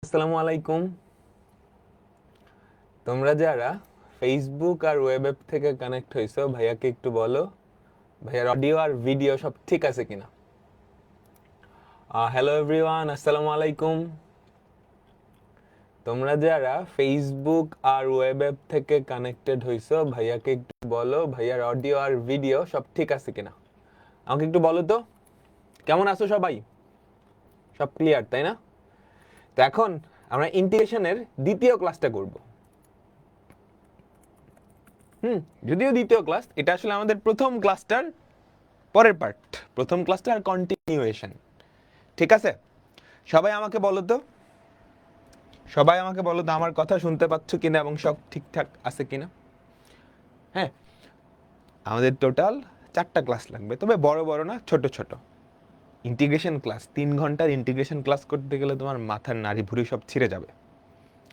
আসসালামু আলাইকুম। তোমরা যারা ফেসবুক আর ওয়েব অ্যাপ থেকে কানেক্ট হইছো, ভাইয়াকে একটু বলো ভাইয়ার অডিও আর ভিডিও সব ঠিক আছে কিনা। হ্যালো এভরিওয়ান, আসসালামু আলাইকুম। তোমরা যারা ফেসবুক আর ওয়েব অ্যাপ থেকে কানেক্টেড হইছো, ভাইয়াকে একটু বলো ভাইয়ার অডিও আর ভিডিও সব ঠিক আছে কিনা। আমাকে একটু বলো তো, কেমন আছো সবাই? সব ক্লিয়ার তাই না? তো এখন আমরা ইন্টিগ্রেশনের দ্বিতীয় ক্লাসটা করব। যদিও দ্বিতীয় ক্লাস, এটা আসলে আমাদের প্রথম ক্লাসটার পরের পার্ট, প্রথম ক্লাসটার কন্টিনিউয়েশন। ঠিক আছে, সবাই আমাকে বলো তো, আমার কথা শুনতে পাচ্ছ কিনা এবং সব ঠিকঠাক আছে কিনা। হ্যাঁ, আমাদের টোটাল 4টা ক্লাস লাগবে, তবে বড় বড় না, ছোট ছোট ইন্টিগ্রেশন ক্লাস। 3 ঘন্টার ইন্টিগ্রেশন ক্লাস করতে গেলে তোমার মাথার নাড়ি ভুড়ি সব ছিঁড়ে যাবে,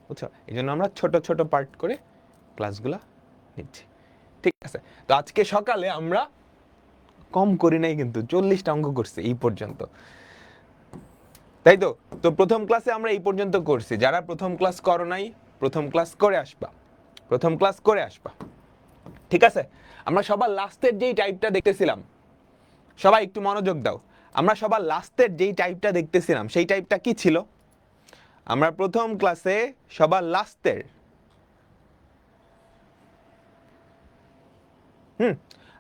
বুঝছো? এই জন্য আমরা ছোট ছোট পার্ট করে ক্লাসগুলা নিচ্ছি। ঠিক আছে, তো আজকে সকালে আমরা কম করি নাই, কিন্তু 40টা অঙ্ক করছি এই পর্যন্ত, তাই তো? তো প্রথম ক্লাসে আমরা এই পর্যন্ত করছি। যারা প্রথম ক্লাস করো নাই, প্রথম ক্লাস করে আসবা। ঠিক আছে, আমরা সবার লাস্টের যেই টাইপটা দেখতেছিলাম, সবাই একটু মনোযোগ দাও। আমরা সবার লাস্টের যেই টাইপটা দেখতেছিলাম, সেই টাইপটা কি ছিল? আমরা প্রথম ক্লাসে সবার লাস্টের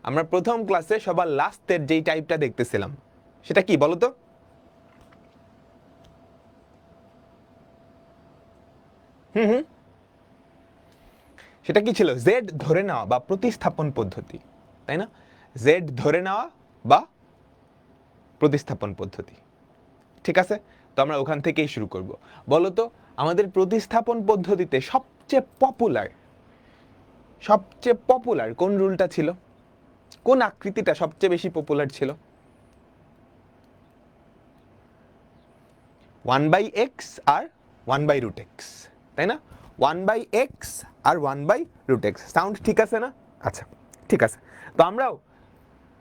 আমরা প্রথম ক্লাসে সবার লাস্টের যেই টাইপটা দেখতেছিলাম, সেটা কি বলো তো? সেটা কি ছিল? জেড ধরে নেওয়া বা প্রতিস্থাপন পদ্ধতি, তাই না? জেড ধরে নেওয়া বা প্রতিস্থাপন পদ্ধতি। ঠিক আছে, তো আমরা ওখান থেকেই শুরু করব। বলো তো, আমাদের প্রতিস্থাপন পদ্ধতিতে সবচেয়ে পপুলার কোন রুলটা ছিল? কোন আকৃতিটা সবচেয়ে বেশি পপুলার ছিল? 1/x আর 1/√x, তাই না? 1/x আর 1/√x, সাউন্ড ঠিক আছে না? আচ্ছা, ঠিক আছে। তো আমরাও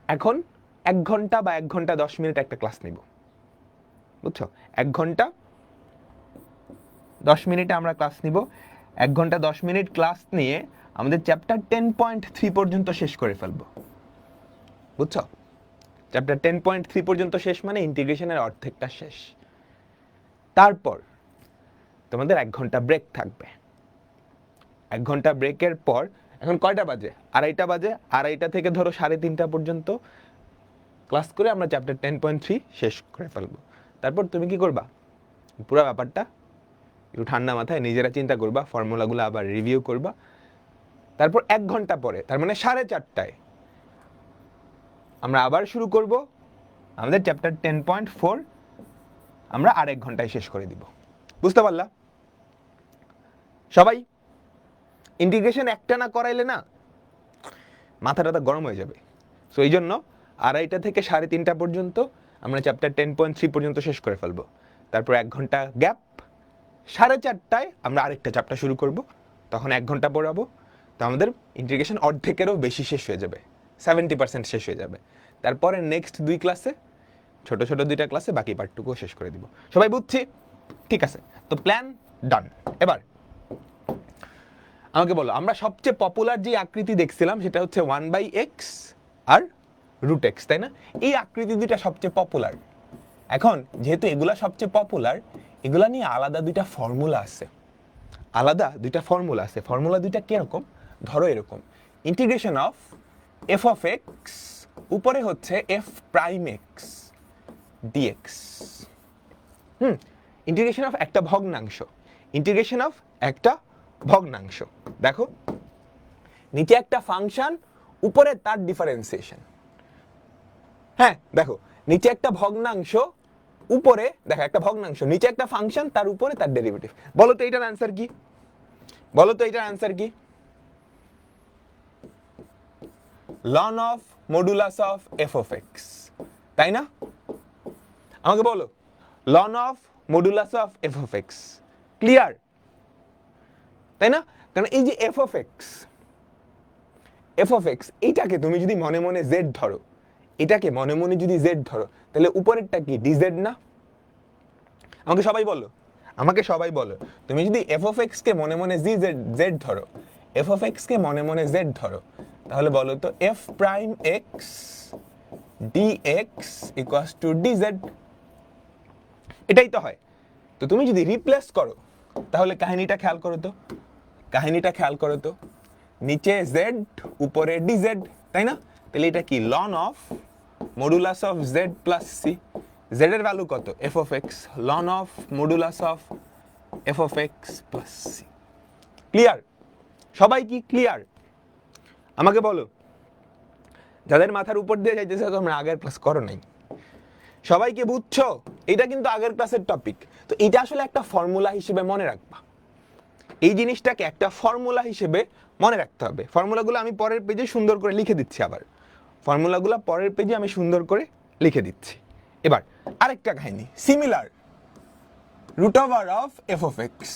এখন 1 ঘন্টা বা 1 ঘন্টা 10 মিনিট একটা ক্লাস নিব, বুঝছো? 1 ঘন্টা 10 মিনিটে আমরা ক্লাস নিব। 1 ঘন্টা 10 মিনিট ক্লাস নিয়ে আমাদের চ্যাপ্টার 10.3 পর্যন্ত শেষ করে ফেলবো, বুঝছো? চ্যাপ্টার 10.3 পর্যন্ত শেষ মানে ইন্টিগ্রেশনের অর্ধেকটা শেষ। তারপর তোমাদের 1 ঘন্টা ব্রেক থাকবে। 1 ঘন্টা ব্রেকের পর, এখন কয়টা বাজে? 2:30 বাজে। 2:30 থেকে ধরো 3:30 পর্যন্ত ক্লাস করে আমরা চ্যাপ্টার 10.3 শেষ করে ফেলবো। তারপর তুমি কি করবা? পুরো ব্যাপারটা একটু ঠান্ডা মাথায় নিজেরা চিন্তা করবা, ফর্মুলাগুলো আবার রিভিউ করবা। তারপর 1 ঘন্টা পরে, তার মানে 4:30টায় আমরা আবার শুরু করব আমাদের চ্যাপ্টার 10.4, আমরা আর 1 ঘন্টায় শেষ করে দিব। বুঝতে পারলা সবাই? ইন্টিগ্রেশন একটা না করাইলে না মাথাটা গরম হয়ে যাবে। সো এই জন্য 2:30 থেকে 3:30 পর্যন্ত আমরা চ্যাপ্টার 10.3 পর্যন্ত শেষ করে ফেলবো। তারপর 1 ঘন্টা গ্যাপ, 4:30টায় আমরা আরেকটা চ্যাপ্টার শুরু করব, তখন 1 ঘন্টা পড়াবো। তো আমাদের ইন্টিগ্রেশন অর্ধেকেরও বেশি শেষ হয়ে যাবে, 70% শেষ হয়ে যাবে। তারপরে নেক্সট 2 ক্লাসে, ছোট ছোট 2টা ক্লাসে বাকি পার্টটুকু শেষ করে দিব। সবাই বুঝছি? ঠিক আছে, তো প্ল্যান ডান। এবার আমাকে বলো, আমরা সবচেয়ে পপুলার যে আকৃতি দেখছিলাম সেটা হচ্ছে 1/x আর √x, তাই না? এই আকৃতি দুইটা সবচেয়ে পপুলার। এখন যেহেতু এগুলা সবচেয়ে পপুলার, এগুলা নিয়ে আলাদা 2টা ফর্মুলা আছে। ফর্মুলা দুইটা কিরকম? ধরো এরকম, integration of f of x উপরে হচ্ছে f prime x dx। Integration of একটা ভগ্নাংশ, দেখো নিচে একটা ফাংশন, উপরে তার ডিফারেন্সিয়েশন। হ্যাঁ দেখো, নিচে একটা ভগ্নাংশ, উপরে দেখো একটা ভগ্নাংশ, নিচে একটা ফাংশন, তার উপরে তার ডেরিভেটিভ। বলো তো এটার অ্যান্সার কি? Ln of modulus of f of x, তাই না? আমাকে বলো, ln of modulus of f of x clear, তাই না? কারণ এই যে f of x এইটাকে তুমি যদি মনে মনে z ধরো, এটাকে মনে মনে যদি z ধরো, তাহলে উপরেরটা কি dz না? আমাকে সবাই বলো, আমাকে সবাই বলো, তুমি যদি এফ অফ এক্স কে মনে মনে জেড ধরো, এফ অফ এক্স কে মনে মনে জেড ধরো, তাহলে বলো তো f prime x dx equals to dz. এটাই তো হয়। তো তুমি যদি রিপ্লেস করো তাহলে কাহিনীটা খেয়াল করো তো, কাহিনীটা খেয়াল করো তো, নিচে জেড উপরে ডিজেড, তাই না? তাহলে এটা কি ln of modulus of Z plus C. Z এর ভ্যালু কত? F of X, ln of modulus of F of x plus C. Clear? সবাই কি ক্লিয়ার? আমাকে বলো, যাদের মাথার উপর দিয়ে যাইতেছে তোমরা আগের ক্লাস করো নাই, সবাইকে বুঝছো? এটা কিন্তু আগের ক্লাসের টপিক। তো এটা আসলে একটা ফর্মুলা হিসেবে মনে রাখবা, এই জিনিসটাকে একটা ফর্মুলা হিসেবে মনে রাখতে হবে। ফর্মুলাগুলো আমি পরের পেজে সুন্দর করে লিখে দিচ্ছি, আবার ফর্মুলাগুলো পরের পেজে আমি সুন্দর করে লিখে দিচ্ছি। এবার আরেকটা কাহিনী, similar, root over of F of x,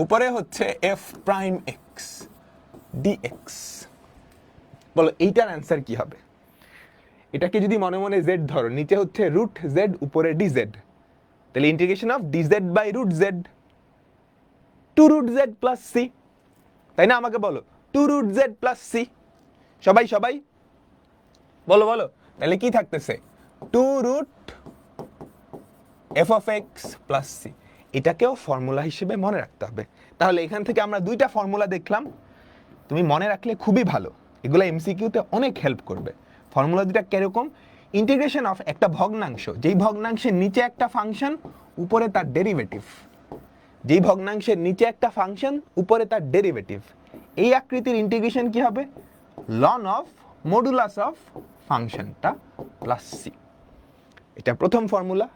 উপরে হচ্ছে এফ প্রাইম এক্স ডিএক্স। বলো এইটার অ্যান্সার কি হবে? এটাকে যদি মনে মনে জেড ধরো, নিচে হচ্ছে রুট জেড উপরে ডিজেড, তাহলে integration of dz by root z two root z plus c, তাই না? আমাকে বলো, two root z plus c. সবাই সবাই বলো বলো, তাহলে কি থাকতেছে? Two root f of x plus c. এটাকেও ফর্মুলা হিসেবে মনে রাখতে হবে। তাহলে এখান থেকে আমরা দুইটা ফর্মুলা দেখলাম, তুমি মনে রাখলে খুবই ভালো, এগুলো এমসিকিউতে অনেক হেল্প করবে। ফর্মুলা দুটা কিরকম? ইন্টিগ্রেশন অফ একটা ভগ্নাংশ, যেই ভগ্নাংশের নিচে একটা ফাংশন উপরে তার ডেরিভেটিভ, যেই ভগ্নাংশের নিচে একটা ফাংশন উপরে তার ডেরিভেটিভ, এই আকৃতির ইন্টিগ্রেশন কি হবে? লন অফ মডুলাস অফ ফাংশনটা প্লাস সি। এটা প্রথম ফর্মুলা।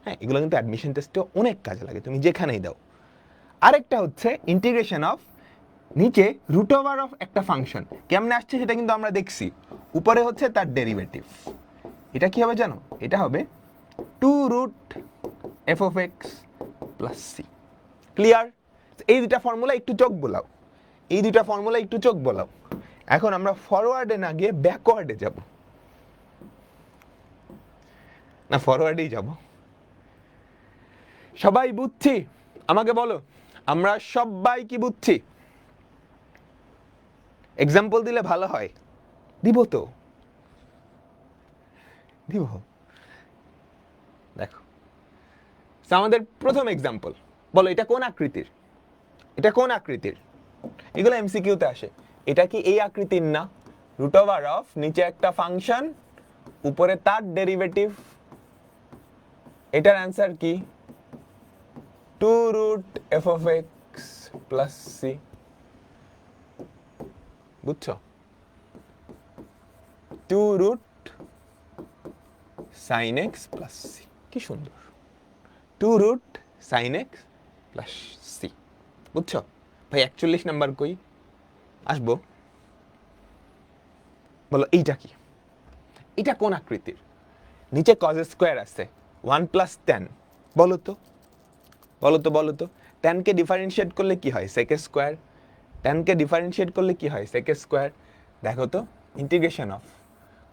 হ্যাঁ, এগুলো কিন্তু অ্যাডমিশন টেস্টে অনেক কাজে লাগে, তুমি যেখানেই দাও। আরেকটা হচ্ছে ইন্টিগ্রেশন অফ নিচে রুট ওভার অফ একটা ফাংশন, কেমনে আসছে সেটা কিন্তু আমরা দেখছি, উপরে হচ্ছে তার ডেরিভেটিভ। এটা কি হবে জানো? এটা হবে two root f of x plus C. Clear? এই দুটা ফর্মুলা একটু চোখ বোলাও, এই দুটা ফর্মুলা একটু চোখ বোলাও। এখন আমরা ফরওয়ার্ডে না গিয়ে ব্যাকওয়ার্ডে যাব, না ফরওয়ার্ডেই যাব। সবাই বুঝছি? আমাকে বলো, আমরা সবাই কি বুঝছি? এক্সাম্পল দিলে ভালো হয়। দিব তো, দিব। দেখো আমাদের প্রথম এক্সাম্পল, বলো এটা কোন আকৃতির? এটা কোন আকৃতির? এগুলো এমসিকিউতে আসে। এটা কি এই আকৃতির না? রুট ওভার অফ নিচে একটা ফাংশন উপরে তার ডেরিভেটিভ, এটার অ্যান্সার কি? Two root f of x plus c. বুঝছো? Two root sine x plus C. কি সুন্দর, two root sine x plus c. বুঝছো? ভাই 41 নাম্বার কই আসবো? বলো এইটা কি? এটা কোন আকৃতির? নিচে কজ স্কোয়ার আছে, 1 প্লাস ট্যান। বলো তো বলো তো বলো তো, ট্যানকে ডিফারেন্সিয়েট করলে কি হয়? Sec square. ট্যানকে ডিফারেন্সিয়েট করলে কি হয়? Sec square. দেখো তো, ইন্টিগ্রেশন অফ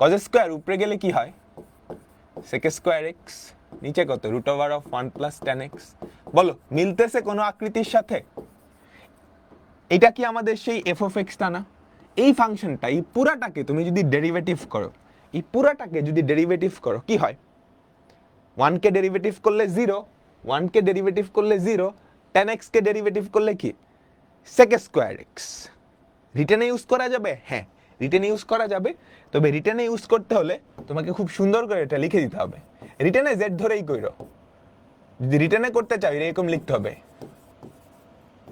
কজ স্কোয়ার উপরে গেলে কি হয়? সেক স্কোয়ার এক্স, নিচে কত? Root over of 1 plus tan x. বলো মিলতেছে কোনো আকৃতির সাথে? এটা কি আমাদের সেই এফ অফ এক্সটা না? এই ফাংশনটা, এই পুরাটাকে তুমি যদি ডেরিভেটিভ করো, এই পুরাটাকে যদি ডেরিভেটিভ করো কি হয়? 1 কে ডেরিভেটিভ করলে 0, 1 কে ডেরিভেটিভ করলে 0, tan x কে ডেরিভেটিভ করলে কি? sec square x। রিটেনে ইউজ করা যাবে? হ্যাঁ, রিটেনে ইউজ করা যাবে। তবে রিটেনে ইউজ করতে হলে তোমাকে খুব সুন্দর করে এটা লিখে দিতে হবে। রিটেনে z ধরেই কইরো, যদি রিটেনে করতে চাও এরকম লিখতে হবে,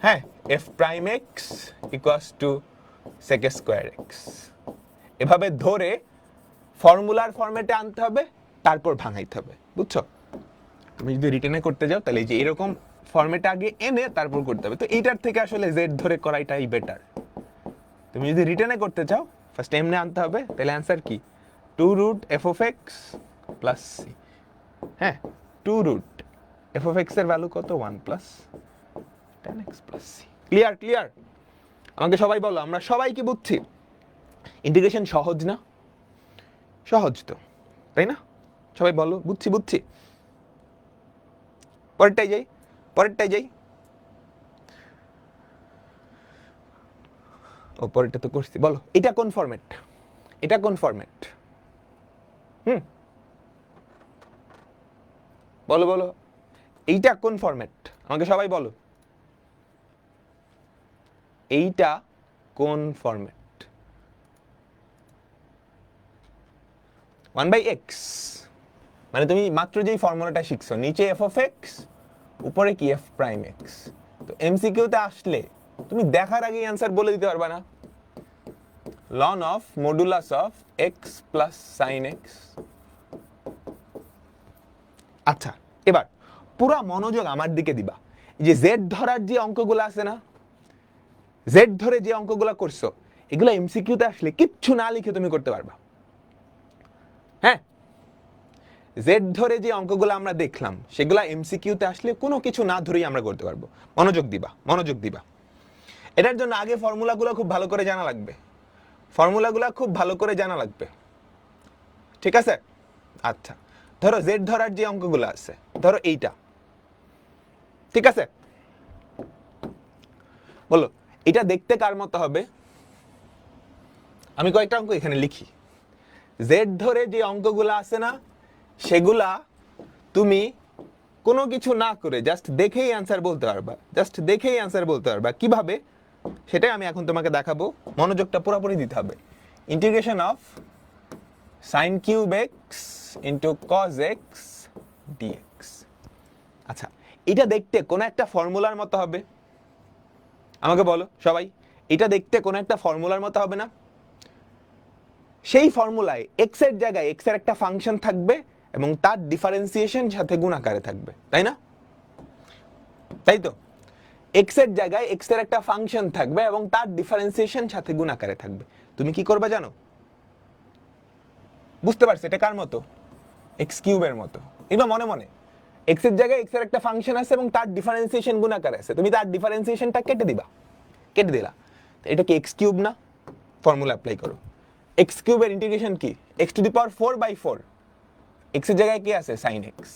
হ্যাঁ, f prime x equals to sec square x। এভাবে ধরে ফর্মুলার ফরম্যাটে আনতে হবে, তারপর ভাঙাইতে হবে। বুঝছো? তুমি যদি রিটেনে করতে যাও তাহলে যে এরকম ফরম্যাটে আগে এনে তারপর করতে হবে। তো এইটার থেকে আসলে জেড ধরে করাইটাই বেটার। তুমি যদি রিটেনে করতে চাও ফার্স্ট এমনে আনতে হবে, তাহলে অ্যান্সার কি? Two root f of x plus c. হ্যাঁ, two root f of x এর ভ্যালু কত? 1 plus tan x plus C. Clear? Clear? আমাকে সবাই বলো, আমরা সবাই কি বুঝছি? ইন্টিগ্রেশন সহজ না? সহজ তো, তাই না? সবাই বলো বুঝছি বুঝছি। পরেরটাই যাই। পরেরটাই যাই। ও পরেরটা তো করছি। বলো এটা কোন ফরম্যাট? এটা কোন ফরম্যাট? বলো বলো, এইটা কোন ফরম্যাট? আমাকে সবাই বলো, এইটা কোন ফরম্যাট? 1/x, মানে তুমি মাত্র যেই ফর্মুলাটা শিখছো, নিচে f of x, উপরে কি f প্রাইম x। তো এমসিকিউতে আসলে তুমি দেখার আগে অ্যান্সার বলে দিতে পারবা না? ln of modulus of x plus sin x। আচ্ছা, এবার পুরা মনোযোগ আমার দিকে দিবা। যে জেড ধরার যে অঙ্কগুলো আছে না, জেড ধরে যে অঙ্কগুলো করছো, এগুলো এমসিকিউতে আসলে কিচ্ছু না লিখে তুমি করতে পারবা। হ্যাঁ, জেড ধরে যে অঙ্কগুলো আমরা দেখলাম সেগুলো এমসিকিউতে আসলে কোনো কিছু না ধরেই আমরা করতে পারবো। মনোযোগ দিবা, মনোযোগ দিবা। এটার জন্য আগে ফর্মুলাগুলো খুব ভালো করে জানা লাগবে, ফর্মুলাগুলো খুব ভালো করে জানা লাগবে, ঠিক আছে? আচ্ছা, ধরো জেড ধরার যে অঙ্কগুলো আছে, ধরো এইটা, ঠিক আছে? বলো এটা দেখতে কার মতো হবে? আমি কয়েকটা অঙ্ক এখানে লিখি। জেড ধরে যে অঙ্কগুলো আছে না, সেগুলা তুমি কোনো কিছু না করে জাস্ট দেখেই অ্যান্সার বলতে পারবা, জাস্ট দেখেই অ্যান্সার বলতে পারবা। কিভাবে সেটাই আমি এখন তোমাকে দেখাবো। মনোযোগটা পুরোপুরি দিতে হবে। Integration of sine cube x into cos x dx. আচ্ছা, এটা দেখতে কোন একটা ফর্মুলার মতো হবে? আমাকে বলো সবাই, এটা দেখতে কোন একটা ফর্মুলার মতো হবে না? সেই ফর্মুলায় এক্স এর জায়গায় এক্স এর একটা ফাংশন থাকবে এবং তার ডিফারেন্সিয়েশন সাথে গুণাকারে থাকবে, তাই না? তাই তো, এক্স এর জায়গায় এক্স এর একটা ফাংশন থাকবে এবং তার ডিফারেন্সিয়েশন সাথে গুণাকারে থাকবে। তুমি কি করবে জানো? বুঝতে পারছো এটা কার মতো? এক্স কিউবের মতো। এটা মনে মনে, এক্স এর জায়গায় এক্স এর একটা ফাংশন আছে এবং তার ডিফারেন্সিয়েশন গুণাকারে আছে, তুমি তার ডিফারেন্সিয়েশনটা কেটে দিবা, কেটে দিলা। এটা কি এক্স কিউব না? ফর্মুলা অ্যাপ্লাই করো। এক্স কিউবের ইন্টিগ্রেশন কি? X two the power 4/4। X এর জায়গায় কি আছে? সাইন এক্স,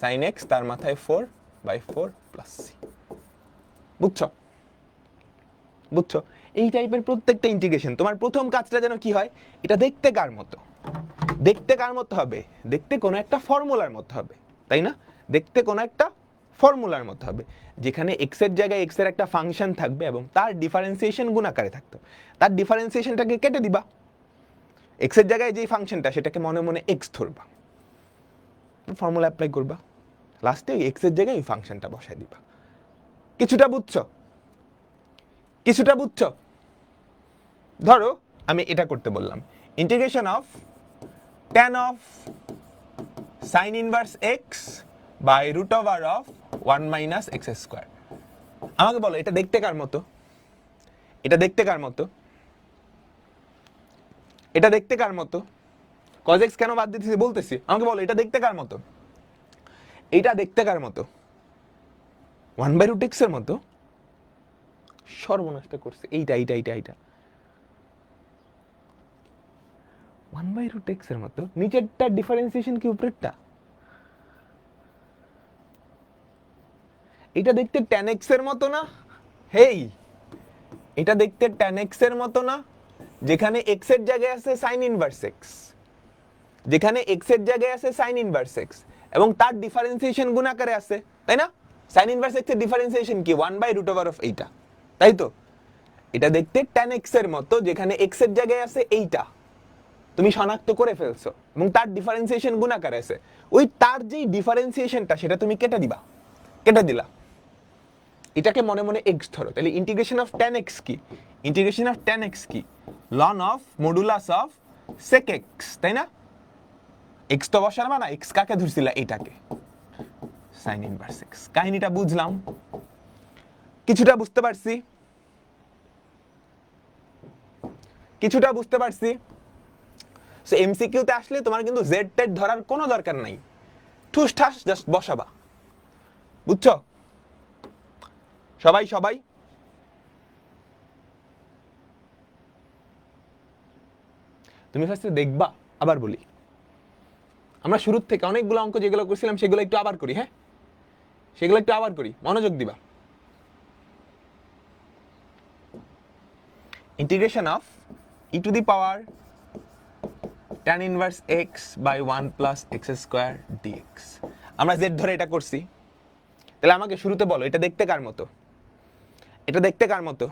সাইন এক্স তার মাথায় 4/4 প্লাস সি। বুঝছো? বুঝছো? এই টাইপের প্রত্যেকটা ইন্টিগ্রেশন তোমার প্রথম কাজটা যেন কি হয়? এটা দেখতে কার মতো? দেখতে কার মতো হবে? দেখতে কোনো একটা ফর্মুলার মতো হবে, তাই না? দেখতে কোনো একটা ফর্মুলার মতো হবে যেখানে এক্স এর জায়গায় এক্স এর একটা ফাংশন থাকবে এবং তার ডিফারেন্সিয়েশন গুণাকারে থাকতো। তার ডিফারেন্সিয়েশনটাকে কেটে দিবা, এক্স এর জায়গায় যেই ফাংশনটা সেটাকে মনে মনে এক্স ধরবা, ফর্মুলা অ্যাপ্লাই করবা, লাস্টে এক্স এর জায়গায় এই ফাংশনটা বসাই দিবা। কিছুটা বুঝছো? কিছুটা বুঝছো? ধরো আমি এটা করতে বললাম, integration of tan of sin inverse x by root over of 1 minus x square। আমাকে বলো এটা দেখতে কার মতো? এটা দেখতে কার মতো? এটা দেখতে কার মতো? cos x কেন বাদ দিতেছি বলতেছি, আমাকে বলো এটা দেখতে কার মতো? এটা দেখতে কার মতো? 1/√x এর মতো। সর্বনাশটা করছে এইটা এইটা এইটা এইটা 1/√x এর মতো। নিচেরটা ডিফারেন্সিয়েশন কি উপরেরটা? এটা দেখতে tan x এর মতো না? হেই, এটা দেখতে tan x এর মতো না? যেখানে x এর জায়গায় আছে sin ইনভার্স x, যেখানে x এর জায়গায় আছে sin ইনভার্স x এবং তার ডিফারেন্সিয়েশন গুণাকারে আছে, তাই না? sin ইনভার্স x এর ডিফারেন্সিয়েশন কি? 1/√of এইটা, তাই তো? এটা দেখতে tan x এর মতো যেখানে x এর জায়গায় আছে এইটা, তুমি শনাক্ত করে ফেলছো এবং তার ডিফারেন্সিয়েশন গুণাকারে আছে। ওই তার যেই ডিফারেন্সিয়েশনটা সেটা তুমি কেটে দিবা, কেটে দিলা, এটাকে মনে মনে x ধরো। তাহলে ইন্টিগ্রেশন অফ tan x কি? ইন্টিগ্রেশন অফ tan x কি? ln of modulus of sec x, তাই না? x তো বসাবা না, x কাকে ধরছিলা? এটাকে, sin ইনভার্স x। কাহিনীটা বুঝলাম? কিছুটা বুঝতে পারছি? কিছুটা বুঝতে পারছি? সো এমসিকিউতে আসলে তোমার কিন্তু জেড টেড ধরার কোনো দরকার নাই, ঠুস ঠাস জাস্ট বসাবা। বুঝছো সবাই? সবাই তুমি ফার্স্টে দেখবা, আবার বলি, আমরা শুরুর থেকে অনেকগুলো অঙ্ক যেগুলো করছিলাম সেগুলো একটু আবার করি। হ্যাঁ, সেগুলো একটু আবার করি, মনোযোগ দিবা। Integration of e to the power tan inverse x by 1 plus x square dx. আমরা জেড ধরে এটা করছি, তাহলে আমাকে শুরুতে বলো এটা দেখতে কার মতো? এটা দেখতে কার মতো?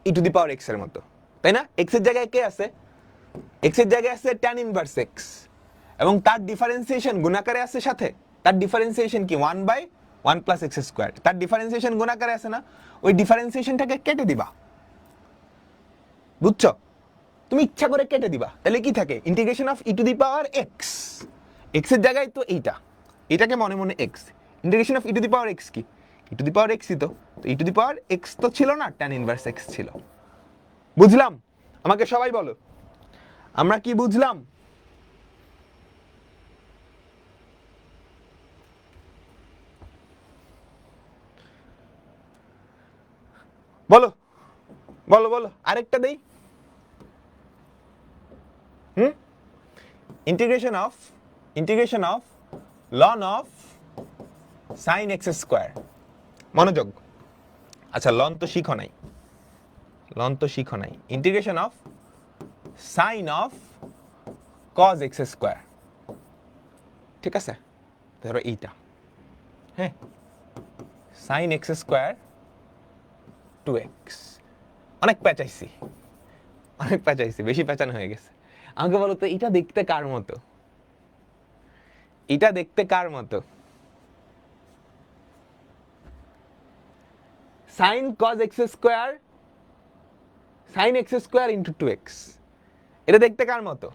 ই টু দি পাওয়ার এক্স এর মতো, তাই না? এক্স এর জায়গায় কে আছে? এক্স এর জায়গায় আছে tan ইনভার্স এক্স, এবং তার ডিফারেন্সিয়েশন গুণাকারে আছে সাথে। তার ডিফারেন্সিয়েশন কি 1 বাই 1 প্লাস এক্স স্কোয়ার। তার ডিফারেন্সিয়েশন গুণাকারে আছে না? ওই ডিফারেন্সিয়েশনটাকে কেটে দিবা, বুঝছো? তুমি ইচ্ছা করে কেটে দিবা, তাহলে কি থাকে? Integration of e to the power x, x এর জায়গায় তো এইটা, এটাকে মনে মনে x. Integration of e to the power x কি? ই টু দি পাওয়ার এক্সই তো। ই টু দি পাওয়ার এক্স তো ছিল না, tan ইনভার্স এক্স ছিল। বুঝলাম? আমাকে সবাই বলো আমরা কি বুঝলাম? বলো বলো বলো, আরেকটা দেই। Integration of loan of sign x square. মনোযোগ। আচ্ছা, লন তো শিখো নাই, লন তো শিখো নাই। Integration of sine of cos x square, ঠিক আছে? ধরো এইটা, হ্যাঁ, সাইন এক্স স্কোয়ার 2x। অনেক প্যাচাইছি, অনেক প্যাচাইছি, বেশি প্যাচানো হয়ে গেছে। আমাকে বলো তো এটা দেখতে কার মতো? এটা দেখতে কার মতো? Sine cos x square, sine x square into 2x। এটা দেখতে কার মতো?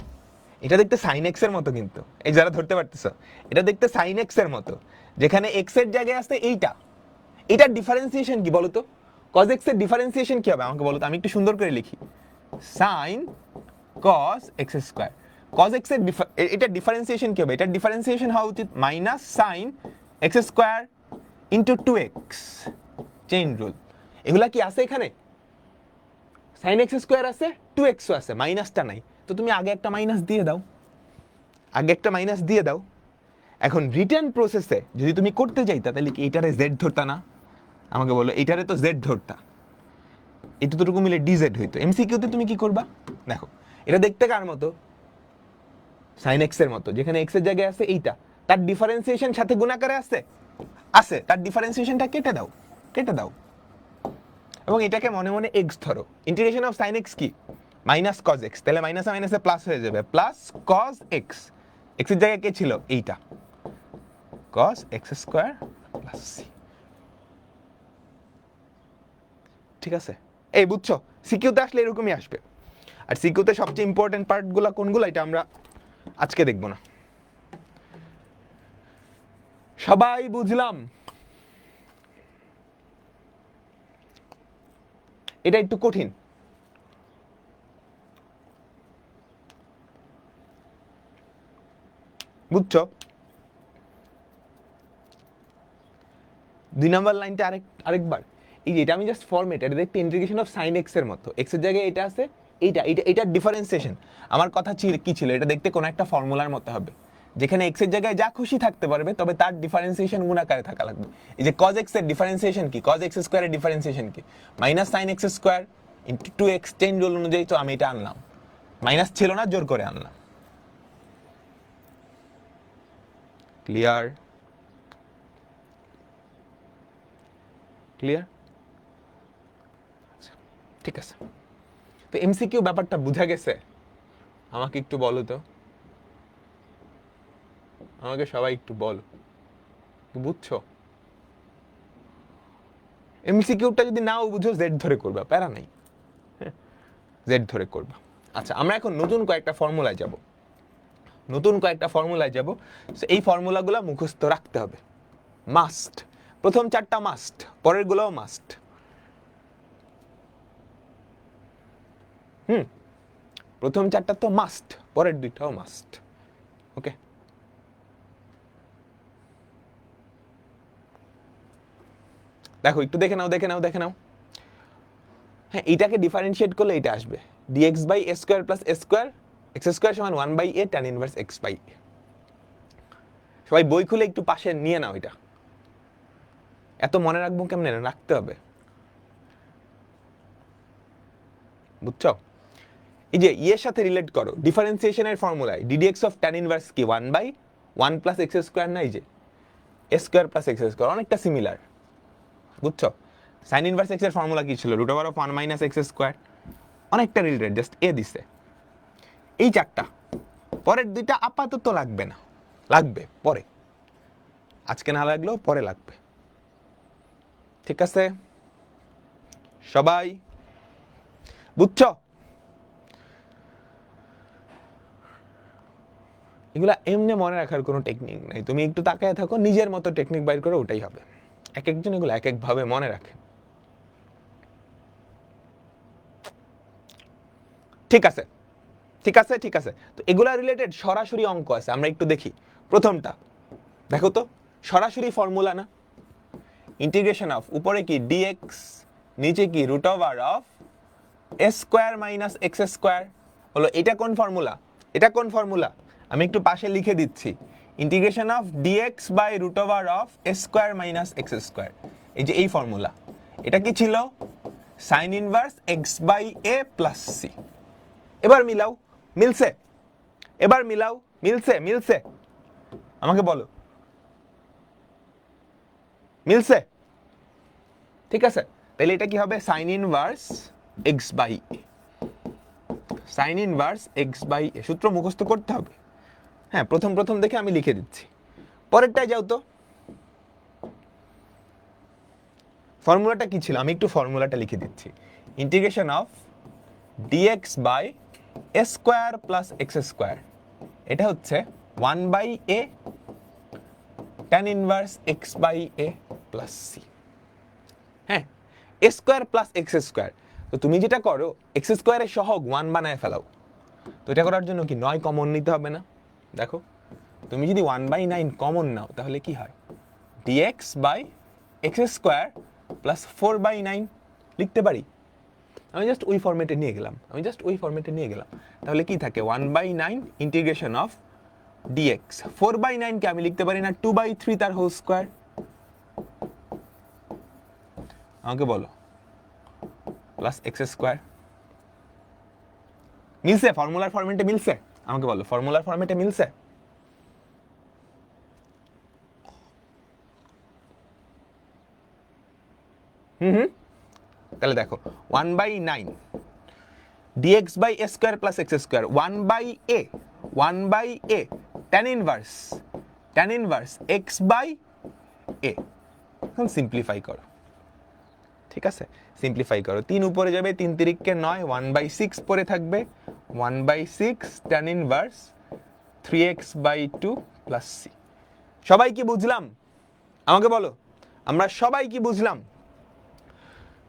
এটা দেখতে সাইন এক্স এর মতো, কিন্তু এই যারা ধরতে পারতেছ, এটা দেখতে সাইন এক্স এর মতো, যেখানে এক্স এর জায়গায় আছে এইটা। এটার ডিফারেন্সিয়েশন কি বলো তো? কজ এক্স এর ডিফারেন্সিয়েশন কি হবে আমাকে বলো তো? আমি একটু সুন্দর করে লিখি, sine cos x square. Cos x এর এটার ডিফারেন্সিয়েশন কি হবে? এটার ডিফারেন্সিয়েশন হওয়া উচিত minus sine x square into 2x। Chain rule. এগুলা কি আছে এখানে? সাইন এক্স স্কোয়ার আছে, 2x আছে, মাইনাসটা নাই। তো তুমি আগে একটা মাইনাস দিয়ে দাও, আগে একটা মাইনাস দিয়ে দাও। এখন রিটার্ন প্রসেসে যদি তুমি করতে চাইতা, তাহলে কি এটারে জেড ধরতা না? আমাকে বলো, এটারে তো জেড ধরতা, এতটুকু মিলে ডিজেড হইতো। এমসিকিউতে তুমি কি করবা? দেখো, এটা দেখতে কার মতো? সাইন এক্স এর মতো, যেখানে এক্স এর জায়গায় আছে এইটা, তার ডিফারেন্সিয়েশন সাথে গুণাকারে আছে, আছে, তার ডিফারেন্সিয়েশনটা কেটে দাও, কেটে দাও, এবং এটাকে মনে মনে এক্স ধরো। ইন্টিগ্রেশন অফ সাইন এক্স কি? মাইনাস কজ এক্স, তাহলে মাইনাসে মাইনাসে প্লাস হয়ে যাবে, প্লাস কজ এক্স। এক্স এর জায়গায় কে ছিল? এইটা, cos x square plus c. ঠিক আছে? এই বুঝছো? সিকিউতে আসলে এরকমই আসবে। আর সিকিউতে সবচেয়ে ইম্পর্টেন্ট পার্টগুলো কোনগুলো, এটা আমরা আজকে দেখব না। সবাই বুঝলাম? এটা একটু কঠিন, বুঝছো? 2 নম্বর লাইনটা আরেকবার। এই যে এটা আমি জাস্ট ফরম্যাট, এটা দেখতে ইন্টিগ্রেশন অফ সাইন এক্স এর মতো, এক্স এর জায়গায় এটা আছে, এইটার ডিফারেন্সিয়েশন। আমার কথা কি ছিল? এটা দেখতে কোন একটা ফর্মুলার মতো হবে, যেখানে এক্স এর জায়গায় যা খুশি থাকতে পারবে, তবে তার ডিফারেন্সিয়েশন গুণাকারে থাকা লাগবে। এই যে কজ এক্স এর ডিফারেন্সিয়েশন কি? কজ এক্স স্কোয়ারের ডিফারেন্সিয়েশন কি? Minus sine x square into 2x। Chain rule অনুযায়ী তো আমি এটা আনলাম, মাইনাস ছিল না, জোর করে আনলাম। ক্লিয়ার? ক্লিয়ার? ঠিক আছে, তো এমসিকিউ ব্যাপারটা বুঝা গেছে? আমাকে একটু বলো তো, আমাকে সবাই একটু বলো, বুঝছো? এমসিকিউটা যদি নাও বুঝো, জেড ধরে করবা, প্যারা নাই, জেড ধরে করবা। আচ্ছা, আমরা এখন নতুন কয়েকটা ফর্মুলায় যাব, নতুন কয়েকটা ফর্মুলায় যাব। এই ফর্মুলাগুলো মুখস্থ রাখতে হবে, মাস্ট। প্রথম 4টা মাস্ট, পরের গুলোও মাস্ট। প্রথম 4টা তো মাস্ট, পরের 2টাও মাস্ট। ওকে, দেখো একটু দেখে নাও, দেখে নাও, দেখে নাও। হ্যাঁ, এটাকে ডিফারেন্সিয়েট করলে এটা আসবে, dx by a square plus a square, x square সমান 1 by a tan inverse x by a। সবাই বই খুলে একটু পাশে নিয়ে নাও, এটা এত মনে রাখবো কেমনে, রাখতে হবে, বুঝছো? এই যে ইয়ের সাথে রিলেট করো, ডিফারেন্সিয়েশনের ফর্মুলায় ডিডিএক্স অফ ট্যান ইনভার্স কি 1/1 প্লাস এক্স স্কোয়ার, না এই যে a square plus x square, অনেকটা সিমিলার, বুঝছো? সাইন ইনভার্স এক্স এর ফর্মুলা কি ছিল? Root over of 1 minus x square, অনেকটা রিলেটেড, জাস্ট এ দিছে। এই চারটা, পরের দুইটা আপাতত লাগবে না, লাগবে পরে, আজকে না লাগলেও পরে লাগবে, ঠিক আছে? সবাই বুঝছো? এগুলা এমনি মনে রাখার কোনো টেকনিক নাই, তুমি একটু তাকায় থাকো, নিজের মতো টেকনিক বাইর করে, ওটাই হবে। এক একজন এগুলো এক এক ভাবে মনে রাখে, ঠিক আছে? ঠিক আছে, ঠিক আছে। তো এগুলা রিলেটেড সরাসরি অঙ্ক আছে, আমরা একটু দেখি। প্রথমটা দেখো তো, সরাসরি ফর্মুলা না, ইন্টিগ্রেশন অফ উপরে কি ডিএক্স, নিচে কি root over of a square minus x square হলো। এটা কোন ফর্মুলা? এটা কোন ফর্মুলা? আমি একটু পাশে লিখে দিচ্ছি, integration of dx by root over of a square minus x square, এই যে এই ফর্মুলা। এটা কি ছিল? Sine inverse x by a plus c. এবার মিলাও, মিলছে? এবার মিলাও, মিলছে? মিলছে? আমাকে বলো, মিলছে? ঠিক আছে, তাহলে এটা কি হবে? Sine inverse x by a, sine inverse x by a. সূত্র মুখস্থ করতে হবে, হ্যাঁ, প্রথম প্রথম দেখে আমি লিখে দিচ্ছি। পরেরটায় যাও তো, ফর্মুলাটা কি ছিল? আমি একটু ফর্মুলাটা লিখে দিচ্ছি, integration of dx by a square plus x square, এটা হচ্ছে 1/a tan inverse x by a plus c. হ্যাঁ, a square plus x square. তো তুমি যেটা করো, এক্স স্কোয়ারের সহগ 1 বানায় ফেলাও। তো এটা করার জন্য কি 9 কমন নিতে হবে না? দেখো, তুমি যদি 1/9 কমন নাও তাহলে কি হয়? dx by x square plus 4/9 লিখতে পারি। আমি জাস্ট ওই ফরম্যাটে নিয়ে গেলাম, তাহলে কি থাকে? 1/9 ইন্টিগ্রেশন অফ dx, 4/9 কে আমি লিখতে পারি না 2/3 তার হোল স্কোয়ার? আমাকে বলো, প্লাস এক্স স্কোয়ার। মিলছে? ফর্মুলার ফরম্যাটে মিলছে? আমাকে বলো, ফর্মুলার ফরম্যাটে মিলছে? তাহলে দেখো, 1/9 dx by a square plus x square, 1/a tan inverse x by a. এখন সিম্পলিফাই করো, ঠিক আছে? সিম্পলিফাই করো, 3 উপরে যাবে, 3 তিরিককে 9, 1/6 পরে থাকবে, 1/6 tan inverse 3x/2 plus c. সবাই কি বুঝলাম? আমাকে বলো, আমরা সবাই কি বুঝলাম?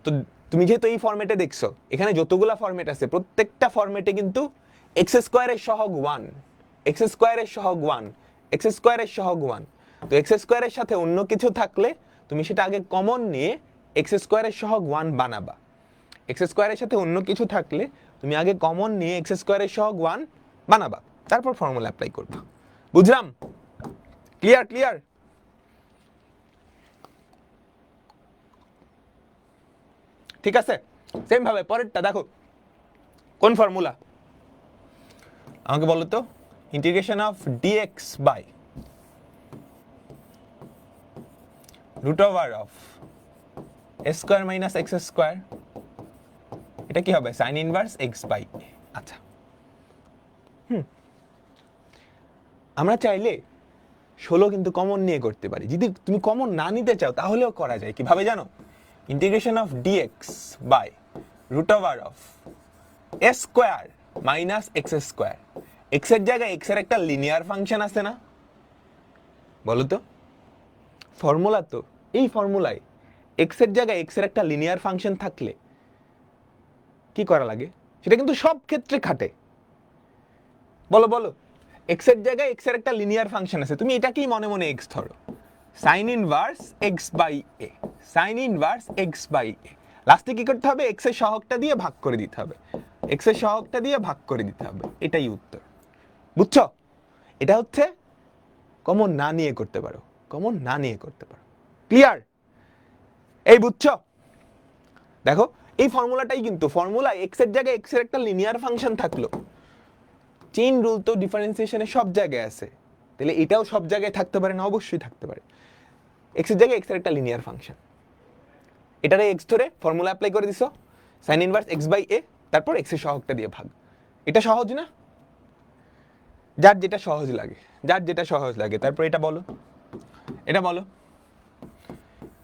তো তুমি যেহেতু এই ফরম্যাটে দেখছো, এখানে যতগুলা ফরম্যাট আছে প্রত্যেকটা ফরম্যাটে কিন্তু এক্স স্কোয়ারের সহগ 1, এক্স স্কোয়ারের সহগ 1, এক্স স্কোয়ারের সহগ 1। তো এক্স স্কোয়ারের সাথে অন্য কিছু থাকলে তুমি সেটা আগে কমন নিয়ে এক্স স্কোয়ারের সহগ 1 বানাবা। এক্স স্কোয়ারের সাথে অন্য কিছু থাকলে তুমি আগে কমন নিয়ে এক্স স্কোয়ারের সহগ 1 বানাবা, তারপর ফর্মুলা অ্যাপ্লাই করবা। বুঝলাম? ক্লিয়ার? ক্লিয়ার? ঠিক আছে, সেম ভাবে পরেরটা দেখো, কোন ফর্মুলা? আমাকে বলো তো, integration of dx by root over of a square minus x square, এটা কি হবে? Sine inverse x by a. আচ্ছা, আমরা চাইলে 16 কিন্তু কমন নিয়ে করতে পারি। যদি তুমি কমন না নিতে চাও তাহলেও করা যায়। কিভাবে জানো? Integration of dx by root over of a square minus x square. X এর জায়গায় এক্স এর একটা লিনিয়ার ফাংশন আছে না? বলো তো, ফর্মুলা তো, এই ফর্মুলায় এক্স এর জায়গায় এক্স এর একটা লিনিয়ার ফাংশন থাকলে কি করা লাগে? সেটা কিন্তু সব ক্ষেত্রে খাটে। বলো বলো, এক্স এর জায়গায় এক্স এর একটা লিনিয়ার ফাংশন আছে, তুমি এটাকেই মনে মনে এক্স ধরো, sine inverse x by a, sine inverse x by a. লাস্টে কি করতে হবে? এক্স এর সহগটা দিয়ে ভাগ করে দিতে হবে, এক্স এর সহগটা দিয়ে ভাগ করে দিতে হবে, এটাই উত্তর। বুঝছো? এটা হচ্ছে কমন না নিয়ে করতে পারো, কমন না নিয়ে করতে পারো। ক্লিয়ার? এই বুঝছো? দেখো এই ফর্মুলাটাই কিন্তু ফর্মুলা এক্স এর জায়গায় এক্স এর একটা লিনিয়ার ফাংশন থাকলো, চেইন রুল তো ডিফারেন্সিয়েশনে সব জায়গায় আছে, তাহলে এটাও সব জায়গায় থাকতে পারে না? অবশ্যই থাকতে পারে। এক্স এর জায়গায় এক্স এর একটা লিনিয়ার ফাংশন, এটারে এক্স ধরে ফর্মুলা অ্যাপ্লাই করে দিছো, সাইন ইনভার্স এক্স বাই এ, তারপর এক্স এর সহগটা দিয়ে ভাগ। এটা সহজ না? যার যেটা সহজ লাগে, যার যেটা সহজ লাগে। তারপর এটা বলো, এটা বলো।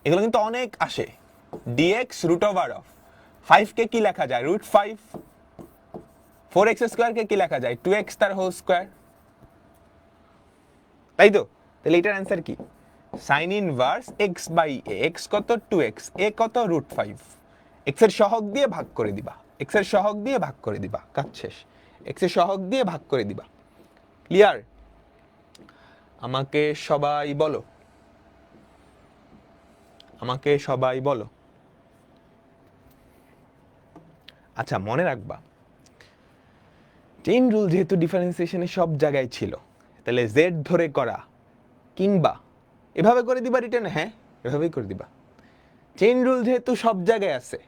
এগুলো কিন্তু অনেক আসে। dx রুট ওভার অফ 5 কে কি লেখা যায়? রুট 5। 4x স্কয়ার কে কি লেখা যায়? 2x তার হোল স্কয়ার। তাই তো? তাহলে এটার অ্যান্সার কি? Sine inverse x by a। x কত? 2x, a কত? রুট 5। x এর সহগ দিয়ে ভাগ করে দিবা, x এর সহগ দিয়ে ভাগ করে দিবা, কাজ শেষ। x এর সহগ দিয়ে ভাগ করে দিবা। ক্লিয়ার? আমাকে সবাই বলো, আমাকে সবাই বলো। আচ্ছা মনে রাখবা, চেইন রুল যেহেতু ডিফারেন্সিয়েশনে সব জায়গায় ছিল, তাহলে জেড ধরে করা কিংবা এভাবে করে দিবা রিটার্ন, হ্যাঁ এভাবেই করে দিবা। চেইন রুল যেহেতু সব জায়গায় আছে,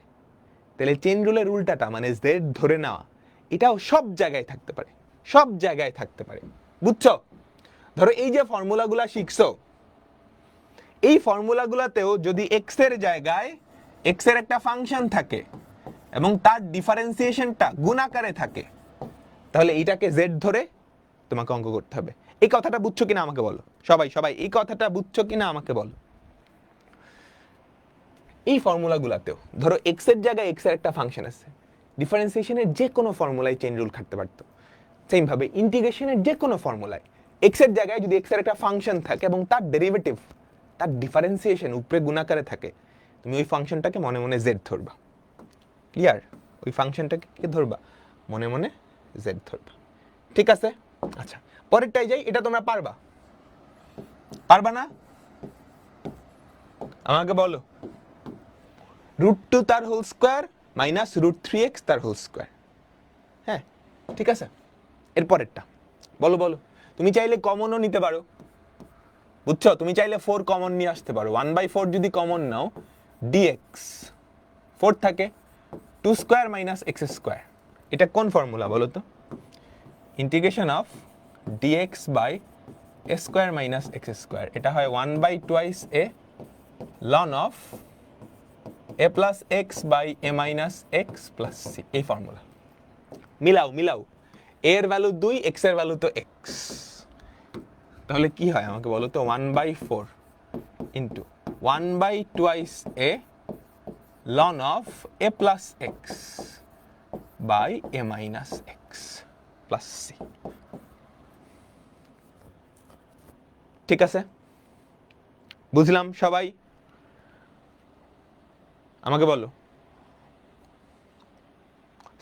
তাহলে চেইন রুলের উল্টাটা মানে জেড ধরে নেওয়া, এটাও সব জায়গায় থাকতে পারে, সব জায়গায় থাকতে পারে। বুঝছো? ধরো এই যে ফর্মুলাগুলা শিখছো, এই ফর্মুলাগুলাতেও যদি এক্স এর জায়গায় এক্স এর একটা ফাংশন থাকে এবং তার ডিফারেন্সিয়েশনটা গুণ আকারে থাকে, তাহলে এইটাকে জেড ধরে তোমাকে অঙ্ক করতে হবে। এই কথাটা বুঝছো কিনা আমাকে বলো, সবাই সবাই এই কথাটা বুঝছো কিনা আমাকে বলো। এই ফর্মুলাগুলাতেও ধরো এক্স এর জায়গায় এক্স এর একটা ফাংশন আছে, ডিফারেন্সিয়েশনের যে কোনো ফর্মুলায় চেইন রুল খাটতে পারতো। সেম ভাবে ইন্টিগ্রেশনের যে কোনো ফর্মুলায় এক্স এর জায়গায় যদি এক্স এর একটা ফাংশন থাকে এবং তার ডেরিভেটিভ, তার ডিফারেন্সিয়েশন উপরে গুণাকারে থাকে, তুমি ওই ফাংশনটাকে মনে মনে জেড ধরবা। ক্লিয়ার? ওই ফাংশনটাকে কি ধরবা? মনে মনে জেড ধরবা। ঠিক আছে? আচ্ছা পরেরটাই যাই, এটা তোমরা পারবা? পারবা না? আমাকে বলো। রুট 2 তার whole square minus root 3x তার হোল স্কয়ার। হ্যাঁ ঠিক আছে, এর পরেরটা বলো বলো। তুমি চাইলে কমনও নিতে পারো, বুঝছো? তুমি চাইলে 4 কমন নিয়ে আসতে পারো। 1/4 যদি কমন নাও, dx 4 থাকে, 2 স্কয়ার মাইনাস x স্কয়ার। এটা কোন ফর্মুলা বলো তো? Integration of dx by a square minus x square. এটা হয় 1/2 a ln of a plus x by a minus x plus c। এই ফর্মুলা মিলাও মিলাও, a এর ভ্যালু 2, x এর ভ্যালু তো x, তাহলে কি হয় আমাকে বলো তো? 1/4 into 1/2 a ln of a plus x by a minus x plus c। ঠিক আছে? বুঝলাম সবাই? আমাকে বলো।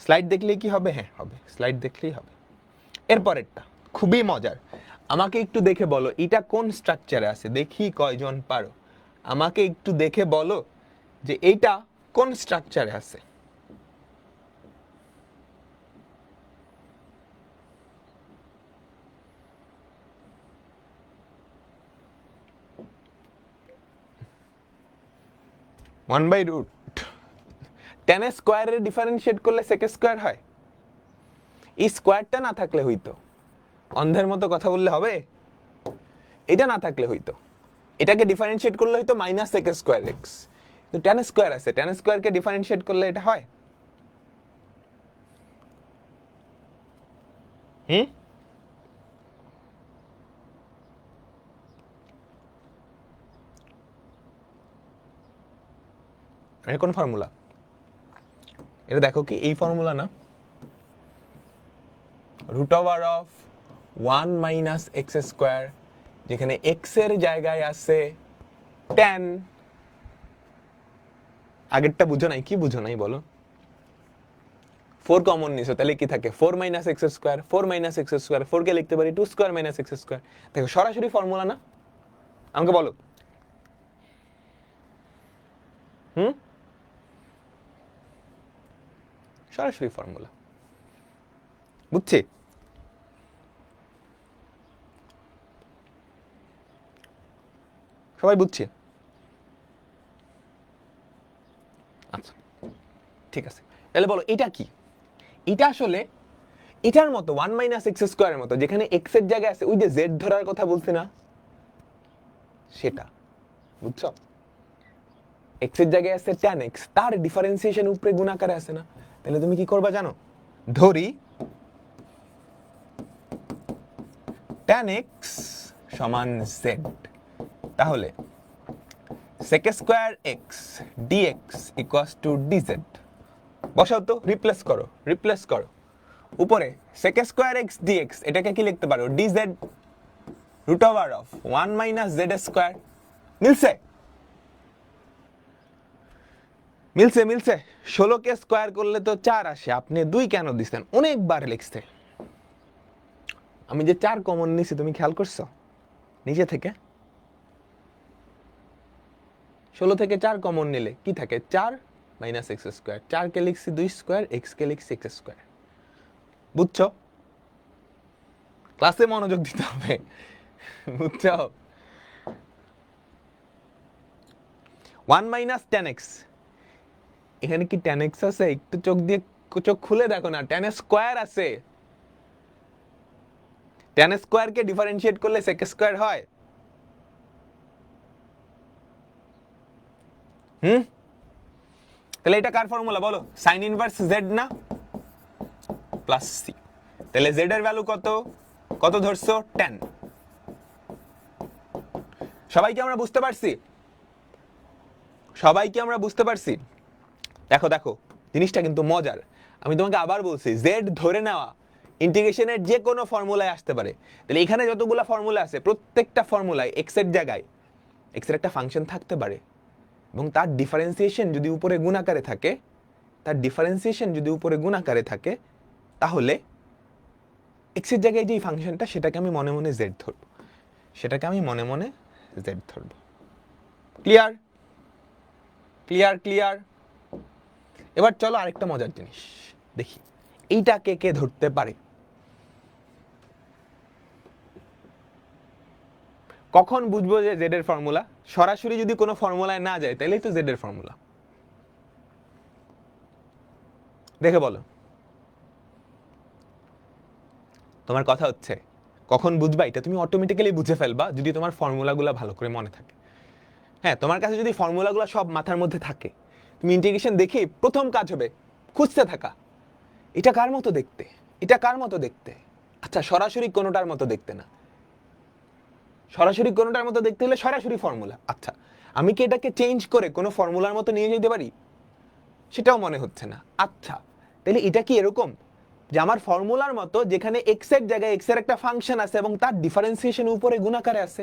স্লাইড দেখলেই কি হবে? হ্যাঁ হবে, স্লাইড দেখলেই হবে। এরপরেরটা খুবই মজার, আমাকে একটু দেখে বলো এটা কোন স্ট্রাকচারে আছে, দেখি কয়জন পারো। আমাকে একটু দেখে বলো যে এইটা কোন স্ট্রাকচারে আছে। ওয়ান বাই রুট টেন স্কোয়ারের ডিফারেন্সিয়েট করলে সেক স্কোয়ার হয়। এই স্কোয়ারটা না থাকলে হইতো, অন্ধের মতো কথা বললে হবে? এটা না থাকলে হইতো, এটাকে ডিফারেন্সিয়েট করলে হইতো মাইনাস সেক স্কোয়ার এক্স, কিন্তু টেন স্কোয়ার আছে, টেন স্কোয়ারকে ডিফারেন্সিয়েট করলে এটা হয়। হুম? এটা কোন ফর্মুলা? এটা দেখো কি এই ফর্মুলা না? Root over of 1 minus x square, যেখানে এক্স এর জায়গায় আছে 10। আগেরটা বুঝো নাই? কি বুঝো নাই বলো? 4 কমন নিছো, তাহলে কি থাকে? 4 minus x square, 4 minus x square, 4 কে লিখতে পারি 2 স্কোয়ার মাইনাস এক্স স্কোয়ার। দেখো সরাসরি ফর্মুলা না? আমাকে বলো। হুম? সরাসরি ফর্মুলা, বুঝছি? সবাই বুঝছি? আচ্ছা ঠিক আছে, তাহলে বলো এটা কি? এটা আসলে এটার মতো 1 মাইনাস এক্স স্কোয়ারের মতো, যেখানে এক্স এর জায়গায় আছে ওই যে জেড ধরার কথা বলছি না, সেটা বুঝছো? এক্স এর জায়গায় আছে tan x, তার ডিফারেন্সিয়েশন উপরে গুণাকারে আছে না? তাহলে তুমি কি করবা জানো? ধরি tan x সমান z, তাহলে sec square x dx equals to dz। বসাও তো, রিপ্লেস করো উপরে sec স্কয়ার x dx, এটাকে কি লিখতে পারো? dz root over of 1 minus z square. মিলছে 16 কে স্কয়ার করলে তো 4 আসে, আপনি 2 কেন দিচ্ছেন? অনেকবার লিখছে। আমি যে 4 কমন নিছি তুমি খেয়াল করছো নিচে থেকে? 16 থেকে 4 কমন নিলে কি থাকে? 4 মাইনাস এক্স স্কোয়ার। 4 কে লিখছি 2 স্কোয়ার, এক্স কে লিখছি এক্স স্কোয়ার। বুঝছো? ক্লাসে মনোযোগ দিতে হবে, বুঝছো? 1 মাইনাস tan x, এখানে কি tan x আছে? একটু চোখ খুলে দেখো না, tan স্কোয়ার আছে। tan স্কোয়ার কে ডিফারেন্সিয়েট করলে sec স্কোয়ার হয়। তাহলে এটা কার ফর্মুলা বলো? সাইন ইনভার্স জেড না, প্লাস সি। তাহলে জেড এর ভ্যালু কত ধরছো? 10। সবাই কি আমরা বুঝতে পারছি? দেখো জিনিসটা কিন্তু মজার। আমি তোমাকে আবার বলছি, জেড ধরে নেওয়া ইন্টিগ্রেশনের যে কোনো ফর্মুলায় আসতে পারে। তাহলে এখানে যতগুলো ফর্মুলা আছে প্রত্যেকটা ফর্মুলায় এক্স এর জায়গায় এক্স এর একটা ফাংশন থাকতে পারে, এবং তার ডিফারেন্সিয়েশন যদি উপরে গুণাকারে থাকে, তাহলে এক্স এর জায়গায় যে ফাংশনটা সেটাকে আমি মনে মনে জেড ধরবো। ক্লিয়ার? এবার চলো আরেকটা মজার জিনিস দেখি, এইটাকে কে ধরতে পারে? কখন বুঝবো যে জেড এর ফর্মুলা? সরাসরি যদি কোনো ফর্মুলায় না যায় তাহলেই তো জেড এর ফর্মুলা। দেখে বলো, তোমার কথা হচ্ছে কখন বুঝবা? এটা তুমি অটোমেটিক্যালি বুঝে ফেলবা যদি তোমার ফর্মুলাগুলো ভালো করে মনে থাকে। হ্যাঁ, তোমার কাছে যদি ফর্মুলাগুলো সব মাথার মধ্যে থাকে, তুমি ইন্টিগ্রেশন দেখে প্রথম কাজ হবে খুঁজতে থাকা, এটা কার মতো দেখতে। আচ্ছা, সরাসরি কোনোটার মতো দেখতে না, হলে সরাসরি ফর্মুলা। আচ্ছা, আমি কি এটাকে চেঞ্জ করে কোনো ফর্মুলার মতো নিয়ে যেতে পারি? সেটাও মনে হচ্ছে না। আচ্ছা, তাহলে এটা কি এরকম যে আমার ফর্মুলার মতো, যেখানে এক্স এর জায়গায় এক্স এর একটা ফাংশন আছে এবং তার ডিফারেন্সিয়েশন উপরে গুণাকারে আছে?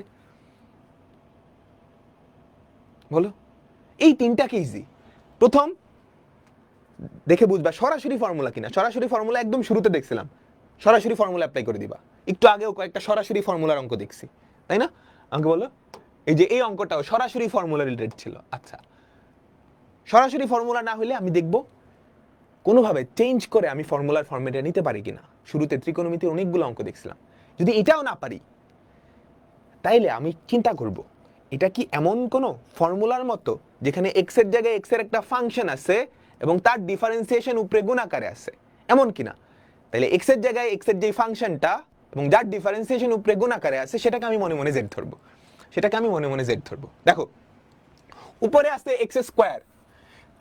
বলো, এই তিনটাকে ইজি। প্রথম দেখে বুঝবা সরাসরি ফর্মুলা কিনা। সরাসরি ফর্মুলা একদম শুরুতে দেখছিলাম, সরাসরি ফর্মুলা অ্যাপ্লাই করে দিবা। একটু আগেও কয়েকটা সরাসরি ফর্মুলার অঙ্ক দেখছি, তাই না? আমাকে বলো, এই যে এই অঙ্কটাও সরাসরি ফর্মুলা রিলেটেড ছিল। আচ্ছা, সরাসরি ফর্মুলা না হলে আমি দেখব কোনোভাবে চেঞ্জ করে আমি ফর্মুলার ফর্মেটে নিতে পারি কিনা। শুরুতে ত্রিকোণমিতির অনেকগুলো অঙ্ক দেখছিলাম। যদি এটাও না পারি, তাইলে আমি চিন্তা করব এটা কি এমন কোনো ফর্মুলার মতো যেখানে এক্স এর জায়গায় এক্স এর একটা ফাংশন আছে এবং তার ডিফারেন্সিয়েশন উপরে গুণাকারে আছে, এমন কিনা। তাহলে এক্স এর জায়গায় এক্স এর যে ফাংশনটা এবং যার ডিফারেন্সিয়েশন উপরে গুণাকারে আছে সেটাকে আমি মনে মনে জেড ধরবো। দেখো, উপরে আছে এক্স স্কোয়ার,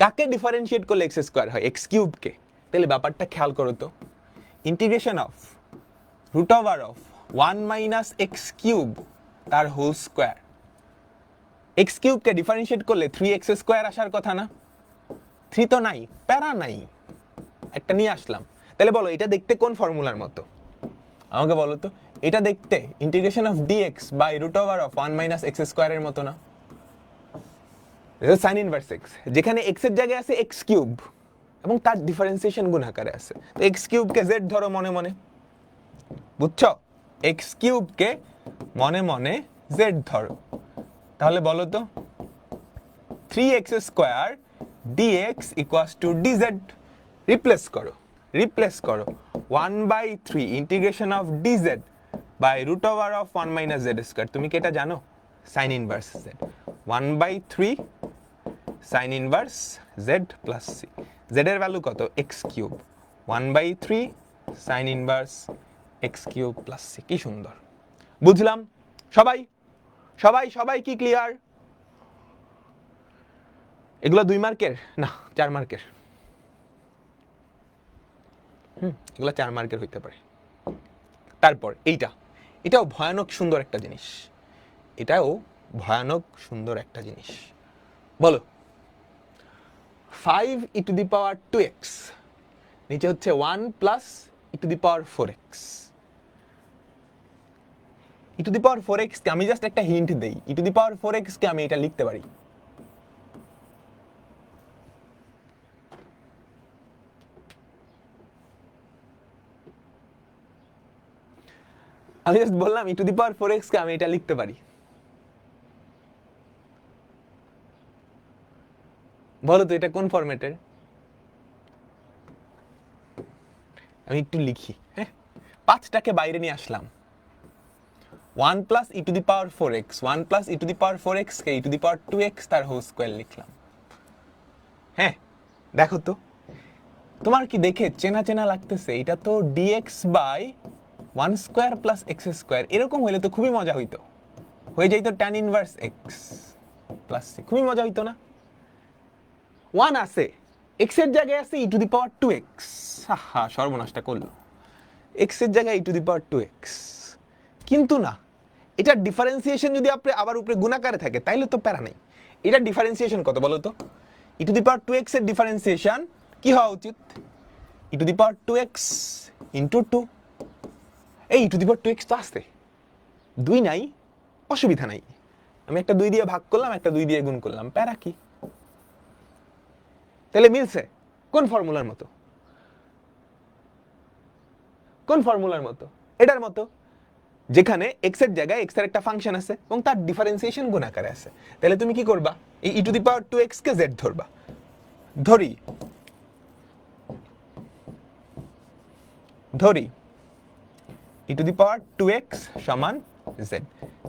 কাকে ডিফারেন্সিয়েট করলে এক্স স্কোয়ার হয়? এক্স কিউবকে। তাহলে ব্যাপারটা খেয়াল করো তো, integration of root over of 1 minus x cube তার হোল স্কোয়ার। এক্স কিউবকে ডিফারেন্সিয়েট করলে 3x স্কোয়ার আসার কথা না? 3 তো নাই, প্যারা নাই, একটা নিয়ে আসলাম। তাহলে বলো এটা দেখতে কোন ফর্মুলার মতো? আমাকে বলো তো, এটা দেখতে integration of dx by root over of 1 minus x স্কোয়ারের মতো না? সাইন ইনভার্স এক্স, যেখানে এক্স এর জায়গায় আছে এক্স কিউব এবং তার ডিফারেন্সিয়েশন গুণ আকারে আছে। তো এক্স কিউবকে জেড ধরো মনে মনে, বুঝছো? এক্স কিউবকে মনে মনে জেড ধরো। তাহলে বলো তো, 3x square dx equals to dz। Replace করো 1/3 integration of dz by root over of 1 minus Z square. তুমি কি এটা জানো? Sine inverse Z, 1/3 sine inverse Z plus C. Z এর ভ্যালু কত? X cube, 1/3 sine inverse X cube plus C. কি সুন্দর, বুঝলাম? সবাই সবাই সবাই কি ক্লিয়ার? এগুলো 2 মার্কের না 4 মার্কের? এগুলো 4 মার্কের হইতে পারে। তারপর এটাও ভয়ানক সুন্দর একটা জিনিস, এটাও ভয়ানক সুন্দর একটা জিনিস। বলো, 5 e to the power 2x, নিচে হচ্ছে 1 plus e to the power 4x। e to the power 4x কে আমি জাস্ট একটা হিন্ট দেই, e to the power 4x কে আমি এটা লিখতে পারি আমি জাস্ট বললাম e to the power 4x কে আমি এটা লিখতে পারি। বলো তো এটা কোন ফরম্যাটের? আমি একটু লিখি, হ্যাঁ, 5টাকে বাইরে নিয়ে আসলাম, 1 plus e to the power 4x, 1 plus e to the power 4x K e to the power 2x তার হোল স্কয়ার লিখলাম। হ্যাঁ, দেখো তো তোমার কি দেখে চেনা চেনা লাগতেছে? এটা তো dx by 1 square plus x square. এরকম হইলে তো খুবই মজা হইতো, হয়ে যাইতো tan inverse x plus c। খুবই মজা হইতো না? 1 আছে, x এর জায়গায় আছে e to the power 2x। হা, সর্বনাশটা করলো, x এর জায়গায় e to the power 2x। কিন্তু না, এটা ডিফারেন্সিয়েশন যদি আপনি আবার উপরে গুণাকারে থাকে তাইলে তো প্যারা নাই। এটা ডিফারেন্সিয়েশন কত বলো তো? e to the power 2x এর ডিফারেন্সিয়েশন কি হওয়া উচিত? e to the power 2x into 2। এই e to the power 2x তো আসছে, 2 নাই, অসুবিধা নাই, আমি একটা 2 দিয়ে ভাগ করলাম, একটা 2 দিয়ে গুণ করলাম, প্যারা কি? তাহলে মিলছে কোন ফর্মুলার মতো? কোন ফর্মুলার মতো? এটার মতো, যেখানে x এর জায়গায় x এর একটা ফাংশন আছে এবং তার ডিফারেন্সিয়েশন গুণ আকারে আছে। তাহলে তুমি কি করবা? এই e to the power 2x K z ধরবা। ধরি e to the power 2x সমান z।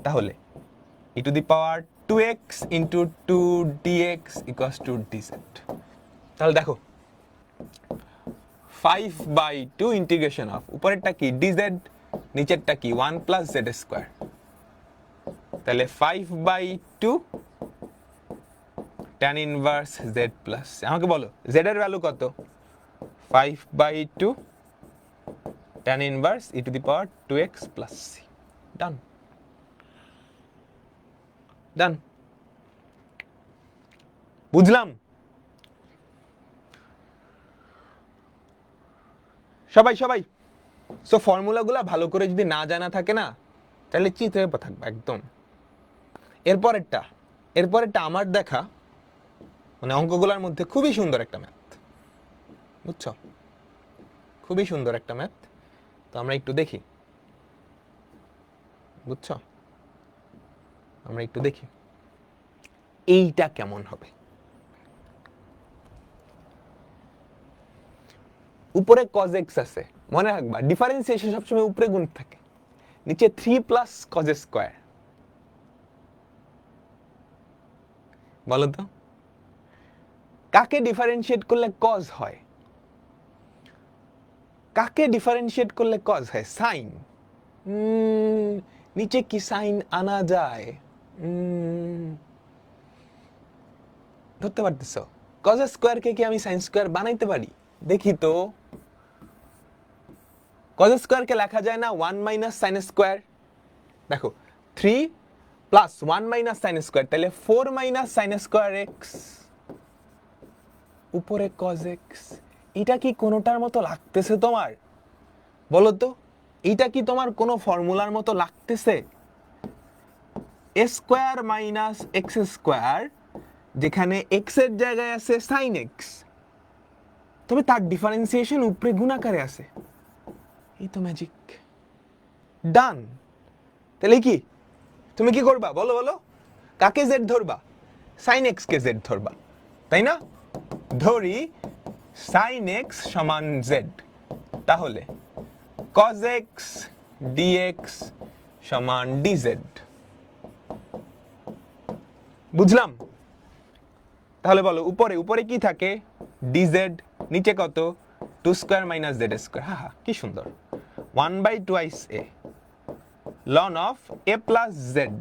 তাহলে e to the power 2x into 2 dx equals to dz। তাহলে দেখো 5/2 ইন্টিগ্রেশন অফ, উপরেরটা কি dz, নিচেরটা কি 1 প্লাস z স্কয়ার। তাহলে 5/2 tan ইনভার্স z প্লাস। আমাকে বলো z এর ভ্যালু কত? 5/2 tan inverse e to the power 2x plus c। ডান ডান, বুঝলাম? সবাই সবাই সো ফর্মুলাগুলো ভালো করে যদি না জানা থাকে না তাহলে চিত হয়ে থাকবে একদম। এরপরেরটা আমার দেখা মানে অঙ্কগুলোর মধ্যে খুবই সুন্দর একটা ম্যাথ, বুঝছো? খুবই সুন্দর একটা ম্যাথ। তো আমরা একটু দেখি, বুঝছো? আমরা একটু দেখি এইটা কেমন হবে। উপরে cos x আছে, মনে রাখবা ডিফারেন্সিয়েশন সবসময় উপরে গুণ থাকে, নিচে 3 প্লাস cos স্কয়ার। বলো তো কাকে ডিফারেন্সিয়েট করলে cos হয়? কাকে ডিফারেন্সিয়েট করলে cos হয়? সাইন। নিচে কি সাইন আনা যায়? ধরতে পারতেছো? cos স্কয়ার কে কি আমি সাইন স্কয়ার বানাইতে পারি? দেখি তো, cos স্কয়ার কে লেখা যায় না 1 মাইনাস সাইন স্কয়ার? দেখো 3 প্লাস 1 মাইনাস সাইন স্কয়ার, তাহলে 4 মাইনাস সাইন স্কয়ার x, উপরে cos x। এটা কি কোনোটার মতো লাগতেছে তোমার? বলো তো, এটা কি তোমার কোনো ফর্মুলার মতো লাগতেছে? a square minus x square, যেখানে x এর জায়গায় আছে সাইন x, তবে তার ডিফারেন্সিয়েশন উপরে গুণাকারে আছে। এই তো ম্যাজিক, ডান। তাহলে কি তুমি কি করবা? বলো বলো, কাকে z ধরবা? সাইন x কে z ধরবা, তাই না? ধরি সাইন x সমান z, তাহলে cos x dx সমান dz। বুঝলাম? তাহলে বলো উপরে উপরে কি থাকে, ডিজেড, নিচে কত, 2 স্কয়ার মাইনাস জেড স্কয়ার। হা হা, কি সুন্দর। 1/2 a ln of a plus z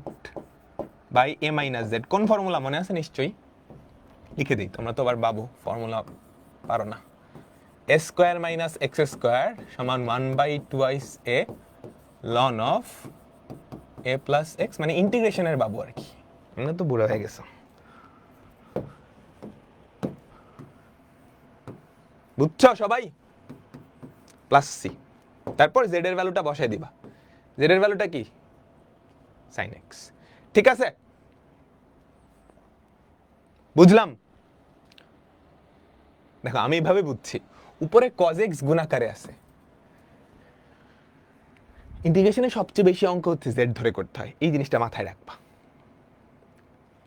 by a minus z. কোন ফর্মুলা মনে আছে? নিশ্চয়ই লিখে দিই, তোমরা তো আবার বাবু, ফর্মুলা পারো না। a square minus x square সমান 1/2 a ln of a plus x, মানে ইন্টিগ্রেশনের বাবু আর কি। তোমরা তো বুড়ো হয়ে গেছো। বুঝছো সবাই? প্লাস সি, তারপর জেড এর ভ্যালুটা বসাই দিবা। জেড এর ভ্যালুটা কি? Sine x. ঠিক আছে, বুঝলাম? দেখো আমি এইভাবে বুঝছি, উপরে cos x গুণাকারে আছে। ইন্টিগ্রেশনে সবচেয়ে বেশি অঙ্ক হচ্ছে জেড ধরে করতে হয়, এই জিনিসটা মাথায় রাখবা।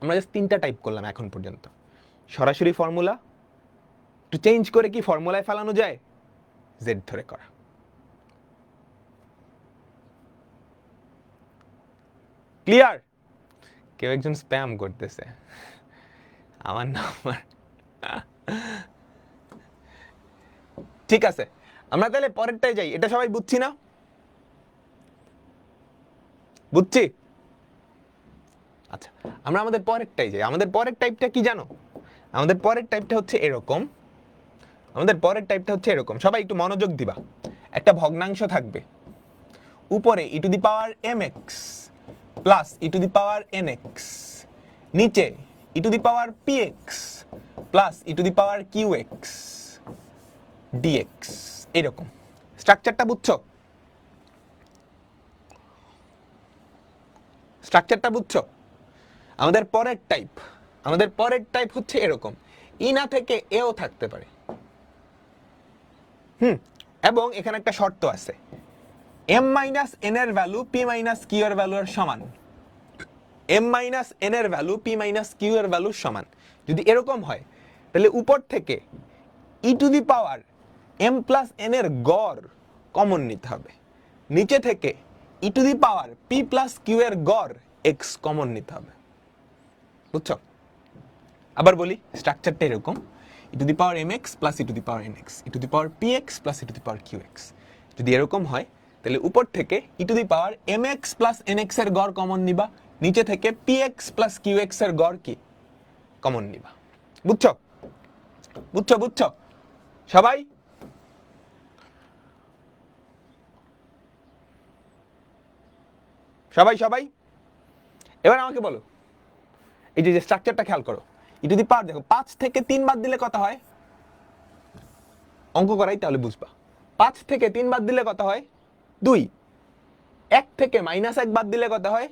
আমরা জাস্ট 3টা টাইপ করলাম এখন পর্যন্ত। সরাসরি ফর্মুলা, একটু চেঞ্জ করে কি ফর্মুলায় ফেলানো যায়, জেড ধরে করা। ক্লিয়ার? কেউ একজন স্প্যাম করতেছে আমার নাম্বার। ঠিক আছে, আমরা তাহলে পরেরটাই যাই। এটা সবাই বুঝছি না? বুঝছি? আচ্ছা, আমরা আমাদের পরেরটাই যাই। আমাদের পরের টাইপটা কি জানো? আমাদের পরের টাইপটা হচ্ছে এরকম। সবাই একটু মনোযোগ দিবা। একটা ভগ্নাংশ থাকবে, উপরে e to the power m x plus e to the power n x, নিচে e to the power p x plus e to the power q x dx. এরকম স্ট্রাকচারটা বুঝছো? আমাদের পরের টাইপ হচ্ছে এরকম, ই না থেকে এও থাকতে পারে। এবং এখানে একটা শর্ত আছে, m মাইনাস n এর ভ্যালু p মাইনাস q এর ভ্যালু এর সমান। m মাইনাস n এর ভ্যালু p মাইনাস q এর ভ্যালু সমান। যদি এরকম হয় তাহলে উপর থেকে e two the power m plus n এর গড় কমন নিতে হবে, নিচে থেকে e two the power p plus q এর গড় x কমন নিতে হবে। বুঝছো? আবার বলি, স্ট্রাকচারটা এরকম, e to the power mx plus e to the power nx, e to the power px plus e to the power qx। যদি এরকম হয় তাহলে উপর থেকে e to the power mx plus nx এর গড় কমন নিবা, নিচে থেকে px প্লাস qx এর গড় কি কমন নিবা। বুঝছো? সবাই? এবার আমাকে বলো, এই যে স্ট্রাকচারটা খেয়াল করো। ই টু দি পাওয়ার দেখো 5 থেকে 3 বাদ দিলে কত হয়? অঙ্ক করাই তাহলে বুঝবা। 5 থেকে 3 বাদ দিলে কত হয়? 2। 1 থেকে -1 বাদ দিলে কত হয়?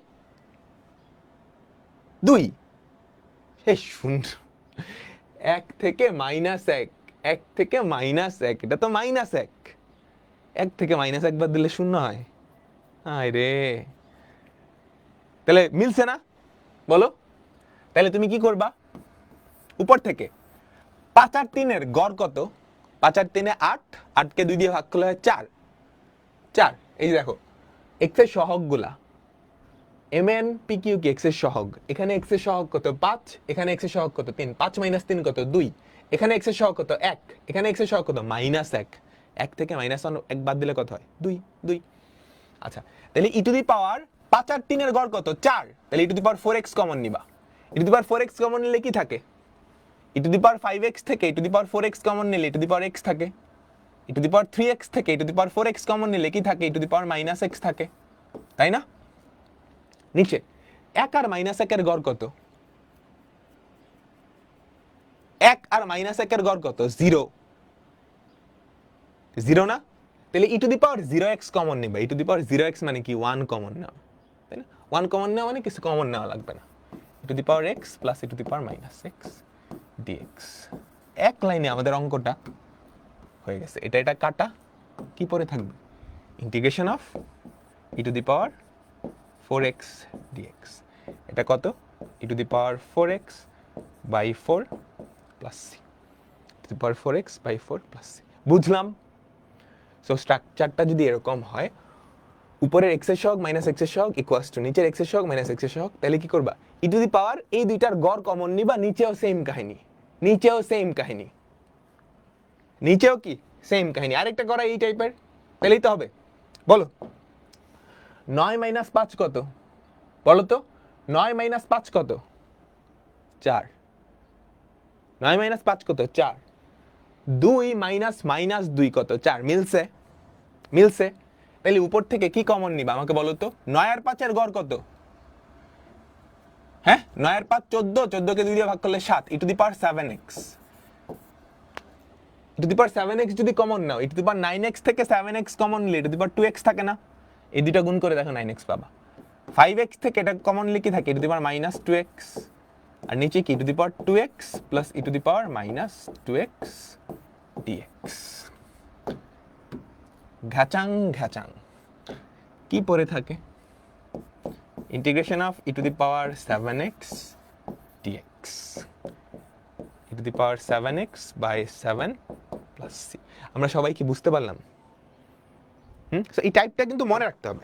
2। সুন্দর। 1 থেকে -1, 1 থেকে -1, এটা তো -1। 1 থেকে -1 বাদ দিলে 0 হয়। হায় রে, তাহলে মিলছে না? বলো, তাহলে তুমি কি করবা? উপর থেকে 5 আর 3 এর গড় কত? 5 আর 3 8, 8 কে 2 দিয়ে ভাগ করলে হয় 4। এই দেখো x এর সহগগুলা mn pq কি x এর সহগ। এখানে x এর সহগ কত? 5, এখানে x এর সহগ কত? 3। 5 - 3 কত? 2। এখানে x এর সহগ কত? 1, এখানে x এর সহগ কত? -1। 1 থেকে -1 বাদ দিলে কত হয়? 2। আচ্ছা, তাহলে ই টু দি পাওয়ার 5 আর 3 এর গড় কত? 4। তাহলে ই to the power 4x common নিবা। ই to the power 4x common নিলে কি থাকে? ই টু দি পাওয়ার 5x থেকে e to the power 4x common নিলে ই টু দি পাওয়ার x থাকে। ই টু দি পাওয়ার 3x থেকে e to the power 4x common নিলে কি থাকে? ই টু দি পাওয়ার -x থাকে, তাই না? নিচে 1 আর -1 এর গড় কত? 1 আর -1 এর গড় কত? 0 না? তাহলে ই to the power 0x common নিবা। ই টু দি পাওয়ার 0x মানে কি? 1 কমন নেওয়া, তাই না? 1 কমন নেওয়া মানে কিছু কমন নেওয়া লাগবে না। E to the power x plus e to the power -x dx। এক লাইনে আমাদের অঙ্কটা হয়ে গেছে। এটা কাটা, কি পরে থাকবে? Integration of e to the power 4x dx। এটা কত? E to the power 4x by 4 plus c, to the power 4x by 4 plus c। বুঝলাম? সো স্ট্রাকচারটা যদি এরকম হয়, উপরের x এর সহগ মাইনাস x এর সহগ ইকুয়ালস টু নিচের x এর সহগ মাইনাস x এর সহগ, তাহলে কি করবা? ই টু দি পাওয়ার এই দুইটার গড় কমন নিবা, নিচেও সেম কাহিনী, নিচেও কি সেম কাহিনী। আরেকটা করা এই টাইপের, তাহলেই তো হবে। বলো 9 মাইনাস 5 কত? বলো তো 9 মাইনাস 5 কত? 4। 9 মাইনাস 5 কত? 4। 2 মাইনাস মাইনাস 2 কত? 4। মিলছে। তাহলে উপর থেকে কি কমন নিবা আমাকে বলো তো? 9 আর 5 এর গড় কত? হ্যাঁ 9 আর 5 14, 14 কে 2 দিয়ে ভাগ করলে 7, ই to the power 7x। E to the power 7x যদি common now, E to the power 9x থেকে 7x কমন নিলে ই টু দি পাওয়ার 2x থাকে না? এই দুইটা গুণ করে দেখো 9x পাবা। 5x থেকে এটা কমন নিলে কি থাকে? ই to the power minus 2x, আর নিচে কি e to the power 2x plus e to the power minus 2x dx। ঘ্যাচাং কি পড়ে থাকে? Integration of e to the power 7x dx, e to the power 7x by 7 plus c। আমরা সবাই কি বুঝতে পারলাম? সো এই টাইপটা কিন্তু মনে রাখতে হবে।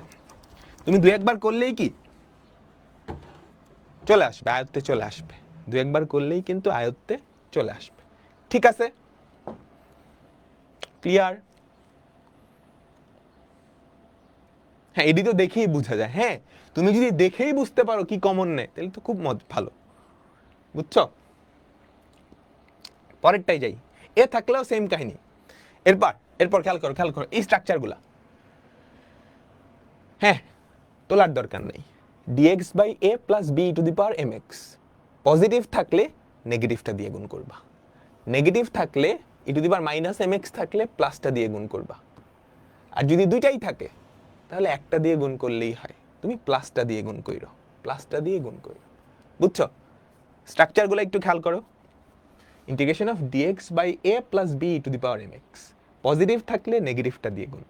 তুমি দুই একবার করলেই কি চলে আসবে, আয়ত্তে চলে আসবে। দুই একবার করলেই কিন্তু আয়ত্তে চলে আসবে। ঠিক আছে, ক্লিয়ার? হ্যাঁ এটি তো দেখেই বোঝা যায়। হ্যাঁ তুমি যদি দেখেই বুঝতে পারো কি কমন নেই, তাহলে তো খুব ভালো, বুঝছো? পরেরটাই যাই, এ থাকলেও সেম কাহিনী। এরপর খেয়াল করো এই স্ট্রাকচারগুলা। হ্যাঁ তোলার দরকার নেই। dx by a plus b to the power mx, positive থাকলে নেগেটিভটা দিয়ে গুণ করবা, নেগেটিভ থাকলে e to the power minus mx থাকলে প্লাসটা দিয়ে গুণ করবা, আর যদি দুইটাই থাকে তাহলে একটা দিয়ে গুণ করলেই হয়। তুমি প্লাসটা দিয়ে গুণ করো, বুঝছো? স্ট্রাকচারগুলো একটু খেয়াল করো। Integration of dx by a plus b to the power mx, positive থাকলে নেগেটিভটা দিয়ে গুণ,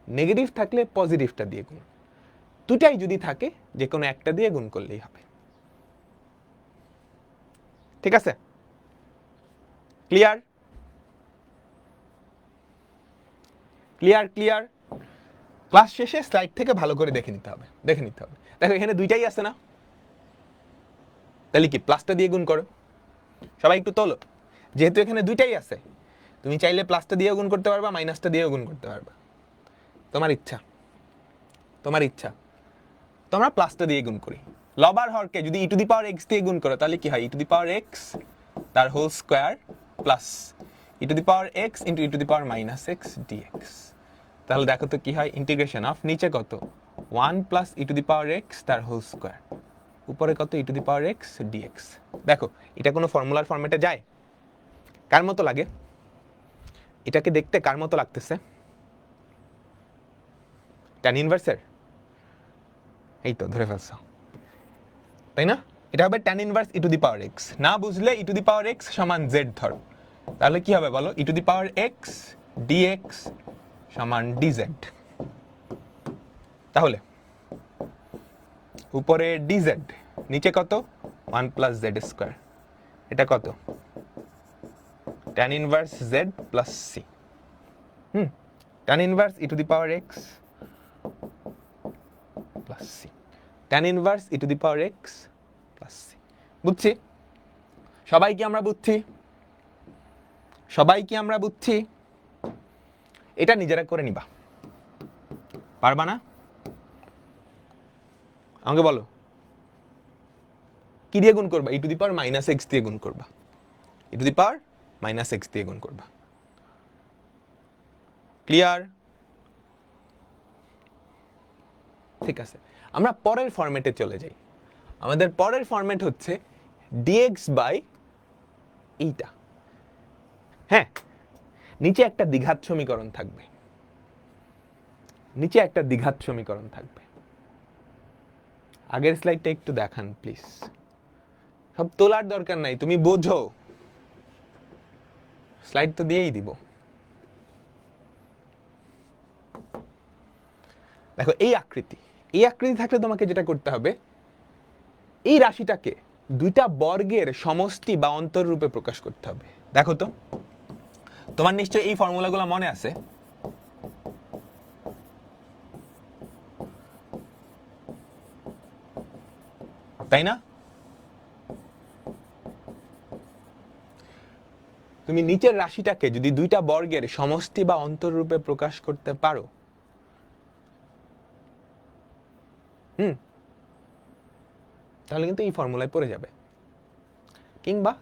নেগেটিভ থাকলে পজিটিভটা দিয়ে গুণ, দুটাই যদি থাকে যে কোনো একটা দিয়ে গুণ করলেই হবে। ঠিক আছে, ক্লিয়ার? ক্লাস শেষে স্লাইড থেকে ভালো করে দেখে নিতে হবে। দেখো এখানে দুইটাই আছে না? তাহলে কি প্লাসটা দিয়ে গুণ করো। সবাই একটু তোলো, যেহেতু এখানে দুইটাই আছে, তুমি চাইলে প্লাসটা দিয়েও গুণ করতে পারবা, মাইনাসটা দিয়েও গুণ করতে পারবা, তোমার ইচ্ছা। তো আমরা প্লাসটা দিয়ে গুণ করি। লবার হরকে যদি ই টু দি পাওয়ার এক্স দিয়ে গুণ করো তাহলে কি হয়? E to the power x তার whole square plus e to the power x into e to the power minus x dx. তাহলে দেখো তো কি হয়? ইন্টিগ্রেশন অফ নিচে কত 1 plus e to the power x তার হোল স্কোয়ার, উপরে কত e to the power x dx. দেখো এটা কোনো ফর্মুলার ফরম্যাটে যায়? কার মতো লাগে? এটাকে দেখতে কার মতো লাগতেছে? ট্যান ইনভার্সের? এই তো ধরে ফেলছো, তাই না? এটা হবে tan inverse e to the power x. না বুঝলে e to the power x সমান জেড ধরো, তাহলে কি হবে বলো? E to the power x dx সমান ডিজেড। তাহলে উপরে ডিজেড, নিচে কত 1 প্লাস জেড স্কোয়ার, এটা কত? Tan inverse Z plus c. Tan inverse e to the power x plus c, tan inverse e to the power x plus c. বুঝছি? সবাই কি আমরা বুঝছি? এটা নিজেরা করে নিবা, পারবা না? আমাকে বলো কি দিয়ে গুণ করবা? E to the power minus x দিয়ে গুণ করবা, e to the power minus x দিয়ে গুণ করবা। ক্লিয়ার? ঠিক আছে, আমরা পরের ফরম্যাটে চলে যাই। আমাদের পরের ফরম্যাট হচ্ছে dx বাই এইটা। হ্যাঁ নিচে একটা দ্বিঘাত সমীকরণ থাকবে, আগের স্লাইডটা একটু দেখান প্লিজ। সব তোলার দরকার নাই, তুমি বোঝো, স্লাইড তো দিয়েই দিব। দেখো এই আকৃতি থাকলে তোমাকে যেটা করতে হবে, এই রাশিটাকে দুইটা বর্গের সমষ্টি বা অন্তর রূপে প্রকাশ করতে হবে। দেখো তো, তোমার নিশ্চয়ই এই ফর্মুলাগুলো মনে আছে। তাই না? তুমি নিচের রাশিটাকে যদি দুইটা বর্গের সমষ্টি বা অন্তররূপে প্রকাশ করতে পারো, তাহলে কিন্তু এই ফর্মুলায় পড়ে যাবে। কিংবা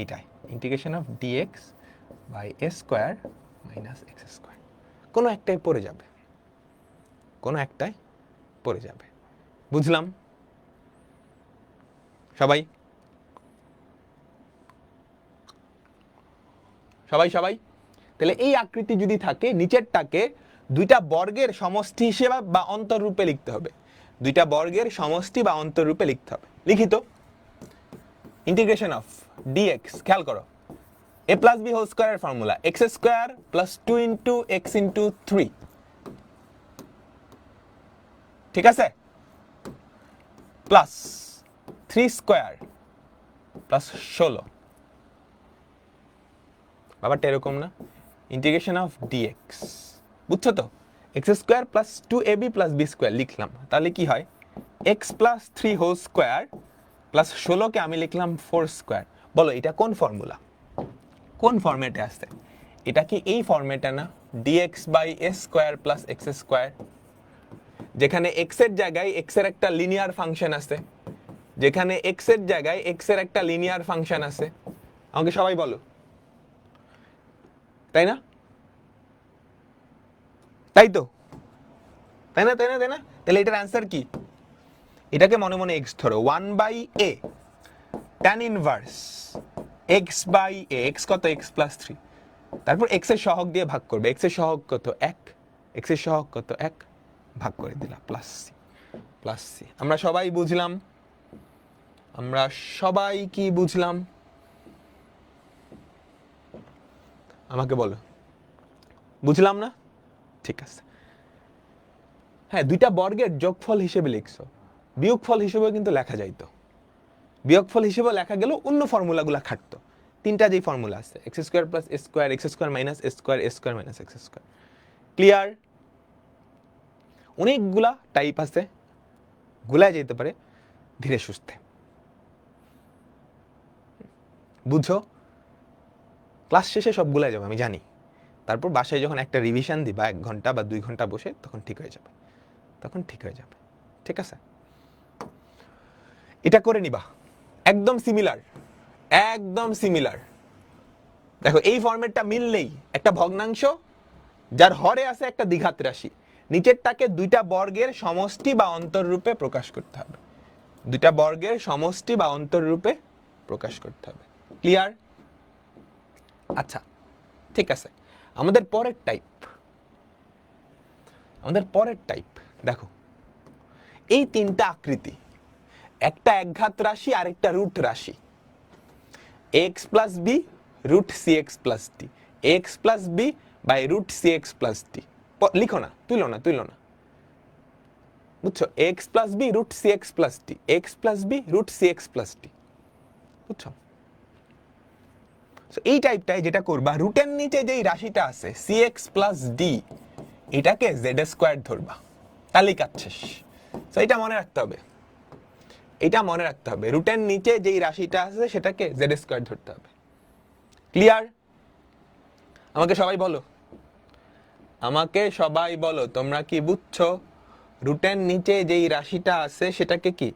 এইটাই integration of dx by a square minus x square, কোনো একটাই পড়ে যাবে, কোনো একটাই পড়ে যাবে। বুঝলাম সবাই? সবাই সবাই তাহলে এই আকৃতি যদি থাকে, নিচেরটাকে দুইটা বর্গের সমষ্টি হিসেবে বা অন্তররূপে লিখতে হবে, দুইটা বর্গের সমষ্টি বা অন্তররূপে লিখতে হবে। লিখিত ইন্টিগ্রেশন অফ ডিএক্স, খেয়াল করো, a প্লাস বি হোল স্কোয়ারের formula x square plus 2 into x into 3, ঠিক আছে, প্লাস 3 স্কোয়ার প্লাস 16, ব্যাপারটা এরকম না? ইন্টিগ্রেশন অফ ডিএক্স, বুঝছো তো? X square plus 2ab plus b square লিখলাম, তাহলে কি হয়, x plus 3 whole square plus 16কে আমি লিখলাম 4 স্কোয়ার। বলো এটা কোন ফর্মুলা, কোন ফর্মেটে আছে? এটা কি এই ফর্মেটে না? Dx by a square plus x square, যেখানে এক্স এর জায়গায় এক্স এর একটা লিনিয়ার ফাংশন আছে, যেখানে এক্স এর জায়গায় এক্স এর একটা লিনিয়ার ফাংশন আছে। আমাকে সবাই বলো, তাই না? তাই তো, তাই না? তাই না? তাই না? তাহলে এটার অ্যান্সার কি? এটাকে মনে মনে এক্স ধরো, 1 by a tan inverse x by a, x কত, এক্স প্লাস 3, তারপর এক্স এর সহগ দিয়ে ভাগ করবে, এক্স এর সহগ কত 1, এক্স এর সহগ কত 1, ভাগ করে দিলাম, প্লাস সি, প্লাস সি। আমরা সবাই বুঝলাম? আমরা সবাই কি বুঝলাম? আমাকে বলো, বুঝলাম না? ঠিক আছে। হ্যাঁ, দুইটা বর্গের যোগফল হিসেবে লিখছো, বিয়োগফল হিসেবেও কিন্তু লেখা যাইতো, বিয়োগফল হিসেবে লেখা গেল, অন্য ফর্মুলাগুলো খাটতো। তিনটা যেই ফর্মুলা আছে, x square plus a square, x square minus a square, a square minus x square. Clear? অনেকগুলা টাইপ আছে, গুলায় যেতে পারে ধীরে সুস্থে। বুঝছো? ক্লাস শেষে সব গুলায় যাবে আমি জানি, তারপর বাসায় যখন একটা রিভিশন দিবা 1 ঘন্টা বা 2 ঘন্টা বসে, তখন ঠিক হয়ে যাবে, তখন ঠিক হয়ে যাবে। ঠিক আছে, এটা করে নিবা, একদম সিমিলার, একদম সিমিলার। দেখো এই ফরম্যাটটা মিললেই একটা ভগ্নাংশ যার হরে আছে একটা দ্বিঘাত রাশি, নিচেরটাকে দুইটা বর্গের সমষ্টি বা অন্তররূপে প্রকাশ করতে হবে, দুইটা বর্গের সমষ্টি বা অন্তররূপে প্রকাশ করতে হবে। ক্লিয়ার? আচ্ছা ঠিক আছে, আমাদের পরের টাইপ দেখো, এই তিনটা আকৃতি, একটা একঘাত রাশি, আরেকটা রুট রাশি, x plus b root c x plus t, x plus b by root c x plus t. লিখো না, তুইলো না, বুঝছো? X plus b root c x plus t, x plus b root c x plus t, বুঝছো? এই টাইপটাই যেটা করবা, রুটের নিচে যেই রাশিটা আছে সি এক্স প্লাস ডি, এটাকে জেড স্কোয়ার ধরবা, তালিকা শেষ। এটা মনে রাখতে হবে, এটা মনে রাখতে হবে, রুটের নিচে যেই রাশিটা আছে সেটাকে জেড স্কোয়ার ধরতে হবে। ক্লিয়ার? আমাকে সবাই বলো, আমাকে সবাই বলো, তোমরা কি বুঝছো? রুটের নিচে যেই রাশিটা আছে সেটাকে কি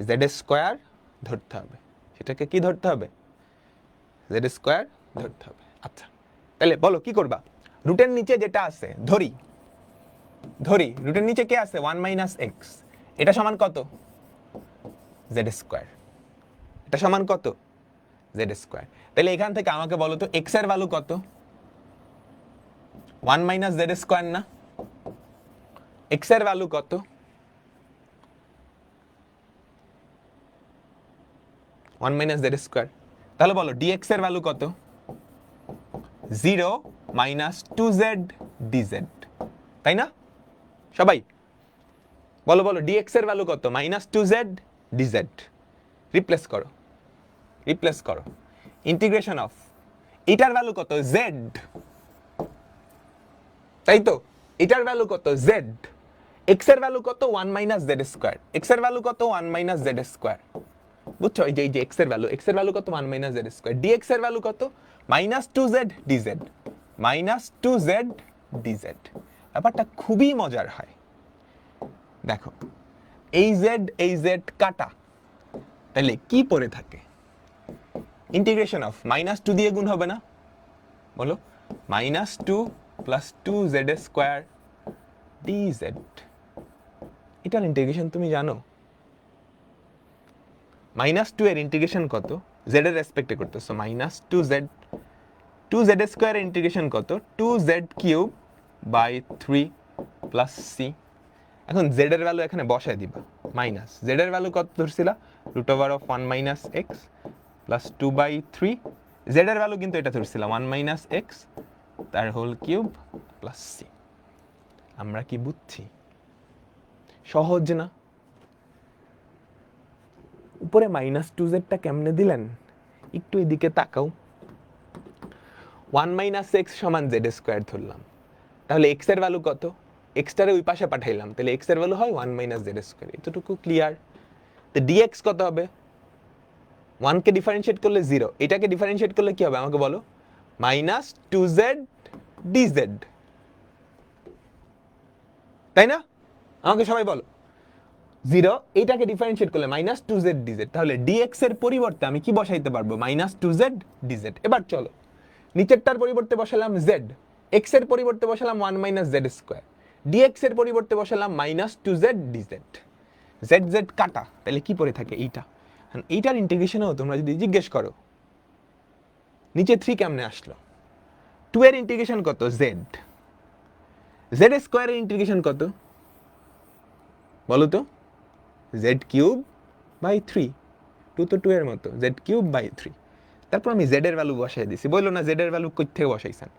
জেড স্কোয়ার ধরতে হবে, সেটাকে কি ধরতে হবে? জেড স্কোয়ার ধরতে হবে। আচ্ছা তাহলে বলো কি করবা? রুটের নিচে যেটা আছে ধরি, রুটের নিচে কে আছে? 1 মাইনাস এক্স, এটা সমান কত? Z square. এটা সমান কত? Z square. তাহলে এখান থেকে আমাকে বলো তো এক্স এর ভ্যালু কত? 1 মাইনাস জেড স্কোয়ার না? এক্স এর ভ্যালু কত? 1 মাইনাস জেড স্কোয়ার। তাহলে বলো ডিএক্স এর ভ্যালু কত? 0 মাইনাস 2z dz, তাই না? সবাই বলো বলো, ডিএক্স এর ভ্যালু কত? Minus 2z dz। রিপ্লেস করো, ইন্টিগ্রেশন অফ এটার ভ্যালু কত? z, তাই তো? এটার ভ্যালু কত? z। এক্স এর ভ্যালু কত? 1 মাইনাস জেড স্কোয়ার। এক্স এর ভ্যালু কত? 1 মাইনাস জেড স্কোয়ার। বুঝছো? এই যে এক্স এর ভ্যালু কত 1 মাইনাস জেড স্কোয়ার, ডিএক্স এর ভ্যালু কত minus 2z DZ, minus 2z DZ. ব্যাপারটা খুবই মজার হয়। দেখো এই জেড কাটা, তাহলে কি পড়ে থাকে? ইন্টিগ্রেশন অফ মাইনাস 2 দিয়ে গুণ হবে না? বলো, minus 2 plus 2z square DZ. এটার ইন্টিগ্রেশন তুমি জানো? মাইনাস 2 এর ইন্টিগ্রেশন কত? জেড এর রেসপেক্টে করতেছো, মাইনাস 2z স্কোয়ারের ইন্টিগ্রেশন কত? 2z cube by 3 plus c. এখন জেড এর ভ্যালু এখানে বসায় দিবা, মাইনাস জেড এর ভ্যালু কত ধরছিলা? Root over of 1 minus x plus 2 by 3। Z এর ভ্যালু কিন্তু এটা ধরছিলা 1 মাইনাস এক্স তার হোল কিউব প্লাস সি। আমরা কি বুঝছি? সহজ না? উপরে মাইনাস 2zটা কেমনে দিলেন একটু এদিকে তাকাও। 1 মাইনাস এক্স সমান জেড স্কোয়ার ধরলাম, তাহলে এক্স এর ভ্যালু কত? এক্সটারে ওই পাশে পাঠাইলাম, তাহলে এক্স এর ভ্যালু হয় 1 মাইনাস জেড স্কোয়ার। এতটুকু ক্লিয়ার? তো ডিএক্স কত হবে? 1 কে ডিফারেন্সিয়েট করলে 0, এটাকে ডিফারেন্সিয়েট করলে কি হবে আমাকে বলো? মাইনাস 2z ডিজেড, তাই না? আমাকে সবাই বলো। 0 এইটাকে ডিফারেন্সিয়েট করলে মাইনাস 2z ডিজেড, তাহলে ডিএক্স এর পরিবর্তে আমি কি বসাইতে পারবো? Minus 2z DZ. এবার চলো নিচেরটার পরিবর্তে বসালাম z, এক্স এর পরিবর্তে বসালাম 1 মাইনাস জেড স্কোয়ার, ডিএক্স এর পরিবর্তে বসালাম minus 2z DZ. Z Z কাটা, তাহলে কি পড়ে থাকে? এইটা। এইটার ইন্টিগ্রেশনও তোমরা যদি জিজ্ঞেস করো নিচে 3 কেমনে আসলো? 2 এর ইন্টিগ্রেশন কত? জেড। জেড স্কোয়ারের ইন্টিগ্রেশন কত বলো তো? জেড কিউব বাই 3, 2 তো 2 এর মতো, জেড কিউব বাই 3। তারপর আমি জেড এর ভ্যালু বসাই দিছি। বললো না জেড এর ভ্যালু কই থেকে বসাইছেন?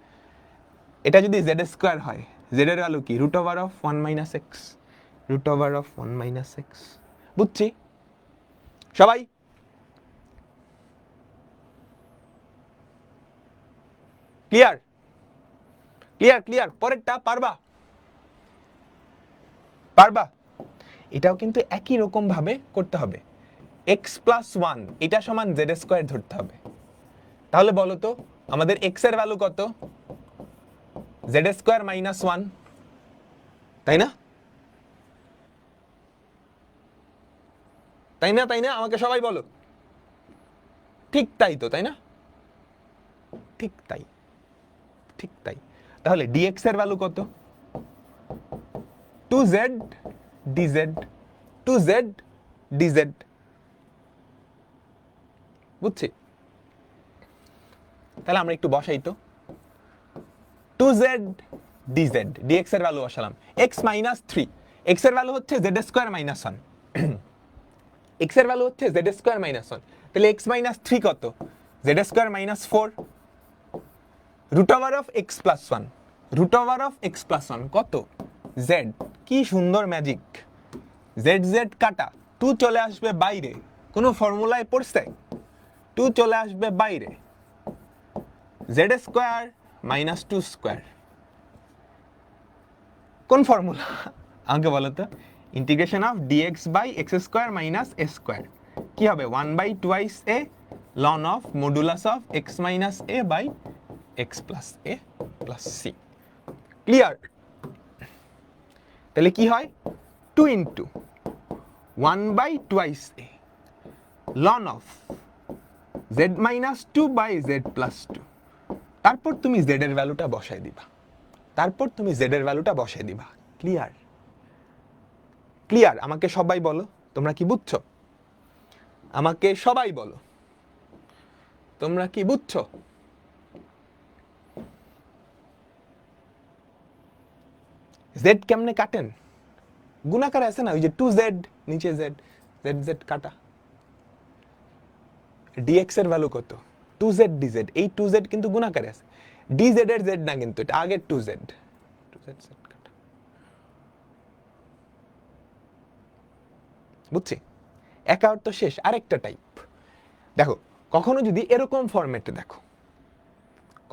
এটা যদি জেড স্কোয়ার হয়, জেড এর ভ্যালু কি? Root over of 1 minus x, root over of 1 minus x. বুঝছি সবাই? Clear clear clear? পরেরটা পারবা? পারবা? এটাও কিন্তু একই রকম ভাবে করতে হবে। x প্লাস 1 এটা সমান জেড স্কোয়ার ধরতে হবে। তাহলে বলো তো আমাদের x এর ভ্যালু কত? জেড স্কোয়ার মাইনাস 1, তাই না? তাই না? তাই না? আমাকে সবাই বলো। ঠিক তাই তো, তাই না? ঠিক তাই, ঠিক তাই। তাহলে dx এর ভ্যালু কত? 2z dz, 2z dz। বুঝছি? তাহলে আমরা একটু বসাই তো। 2z dz, dx এর ভ্যালু বসালাম x মাইনাস 3, x এর ভ্যালু হচ্ছে z স্কোয়ার মাইনাস 1, x এর ভ্যালু হচ্ছে z স্কোয়ার মাইনাস 1, তাহলে x মাইনাস 3 কত? z square minus 4, root over of x plus 1, root over of x plus 1 কত? z। কি সুন্দর ম্যাজিক, z z কাটা, 2 চলে আসবে বাইরে, কোনো ফর্মুলায় পড়ছে? 2 চলে আসবে বাইরে, z স্কোয়ার মাইনাস 2 স্কোয়ার। কোন ফর্মুলা আমাকে বলো তো? Integration of dx by x square minus a square কি হবে? 1 by twice a ln of modulus of x minus a by x plus a plus C. Clear? তাহলে কি হয়? 2 into 1 by twice a ln of z minus 2 by z plus 2। তারপর তুমি z এর ভ্যালুটা বসাই দিবা, তারপর তুমি z এর ভ্যালুটা বসাই দিবা। ক্লিয়ার? ক্লিয়ার? আমাকে সবাই বলো তোমরা কি বুঝছো? আমাকে সবাই বলো তোমরা কি বুঝছো? z কেমনে কাটেন? গুণাকার আছে না, ওই যে 2z নিচে z, z z কাটা। dx এর ভ্যালু কত? 2z dz, এই 2z কিন্তু গুণাকারে আছে, dz এর z না কিন্তু, এটা আগের 2z, 2z z কাটা। বুঝছি? একা অর্থ শেষ। আরেকটা টাইপ দেখো, কখনো যদি এরকম ফরম্যাটে দেখো,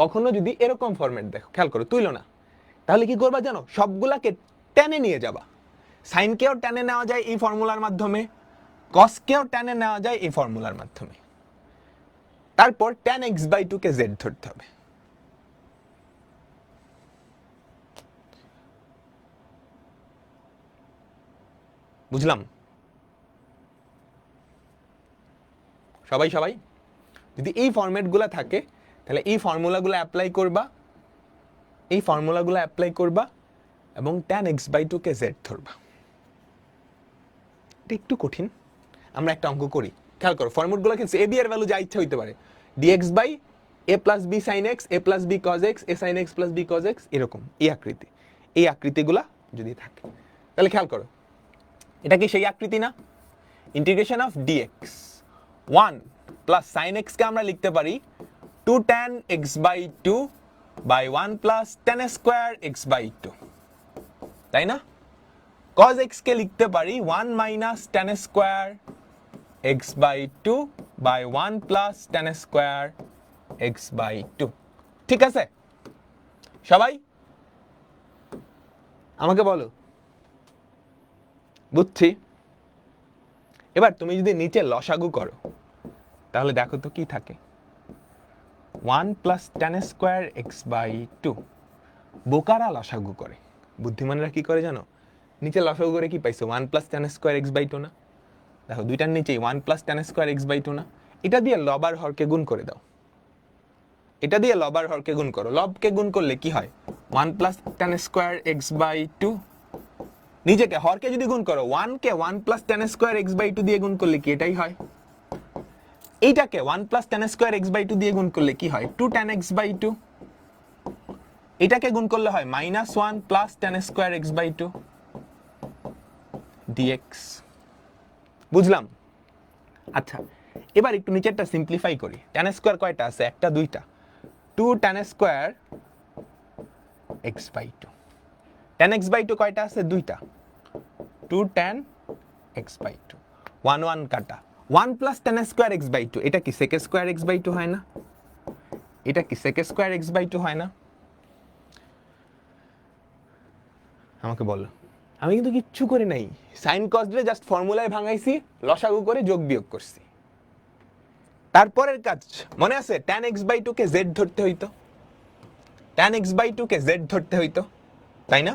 কখনো যদি এরকম ফরম্যাট দেখো, খেয়াল করো, তুইলো না, তাহলে কি করবা জানো? সবগুলাকে টেনে নিয়ে যাবা। সাইনকেও টেনে নেওয়া যায় এই ফর্মুলার মাধ্যমে, কসকেও ট্যানে নেওয়া যায় এই ফর্মুলার মাধ্যমে। তারপর tan x/2 কে z ধরতে হবে। বুঝলাম সবাই? যদি এই ফরম্যাটগুলো থাকে তাহলে এই ফর্মুলাগুলো অ্যাপ্লাই করবা এবং tan x/2 কে z ধরবা। এটা একটু কঠিন, আমরা একটা অঙ্ক করি, খেয়াল করো। ফর্মুলাগুলো কিন্তু a b এর ভ্যালু যা ইচ্ছা হইতে পারে, dx/a + b sin x, a + b cos x, a sin x + b cos x, এরকম এই আকৃতিগুলা যদি থাকে তাহলে খেয়াল করো, এটা কি সেই আকৃতি না? Integration of dx 1 plus sin x কে আমরা লিখতে পারি 2 tan x/2 by 1 plus tan square x/2, তাই না? cos x কে লিখতে পারি 1 minus tan square x/2 by 1 plus tan square x/2। ঠিক আছে সবাই? আমাকে বলো, বুঝছি? এবার তুমি যদি নিচে লসাগু করো তাহলে দেখো তো কি থাকে, 1 প্লাস tan স্কয়ার x/2। বোকারা লসাগু করে, বুদ্ধিমানরা কি করে জানো? নিচে লসাগু করে কি পাইছো? 1 প্লাস tan স্কয়ার x/2 না? দেখো দুইটার নিচেই 1 প্লাস tan স্কয়ার x/2 না? এটা দিয়ে লব আর হরকে গুণ করে দাও, এটা দিয়ে লব আর হরকে গুণ করো। লবকে গুণ করলে কি হয়? 1 প্লাস tan স্কয়ার x/2। নিজেকে হরকে যদি গুণ করো, 1 কে 1 প্লাস tan স্কয়ার x/2 দিয়ে গুণ করলে কি এটাই হয়? এইটাকে 1 প্লাস tan স্কয়ার x/2 দিয়ে গুণ করলে কি হয়? 2 tan x/2। এটাকে গুণ করলে হয় -1 plus tan square x/2 dx। বুঝলাম? আচ্ছা এবার একটু নিচেরটা সিম্পলিফাই করি। tan স্কয়ার কয়টা আছে? একটা দুইটা, 2 tan square x/2। tan x/2 কয়টা আছে? দুইটা, 2 tan x/2। 1 1 কাটা, 1 প্লাস tan স্কয়ার x/2 এটা কি sec স্কয়ার x/2 হয় না? এটা কি sec স্কয়ার x/2 হয় না? আমাকে বলো। আমি কিন্তু কিচ্ছু করি নাই, সাইন কস দিয়ে জাস্ট ফর্মুলায় ভাঙাইছি, লসাগু করে যোগ বিয়োগ করছি। তারপরের কাজ মনে আছে? tan x/2 কে z ধরতে হইতো, tan x/2 কে z ধরতে হইতো, তাই না?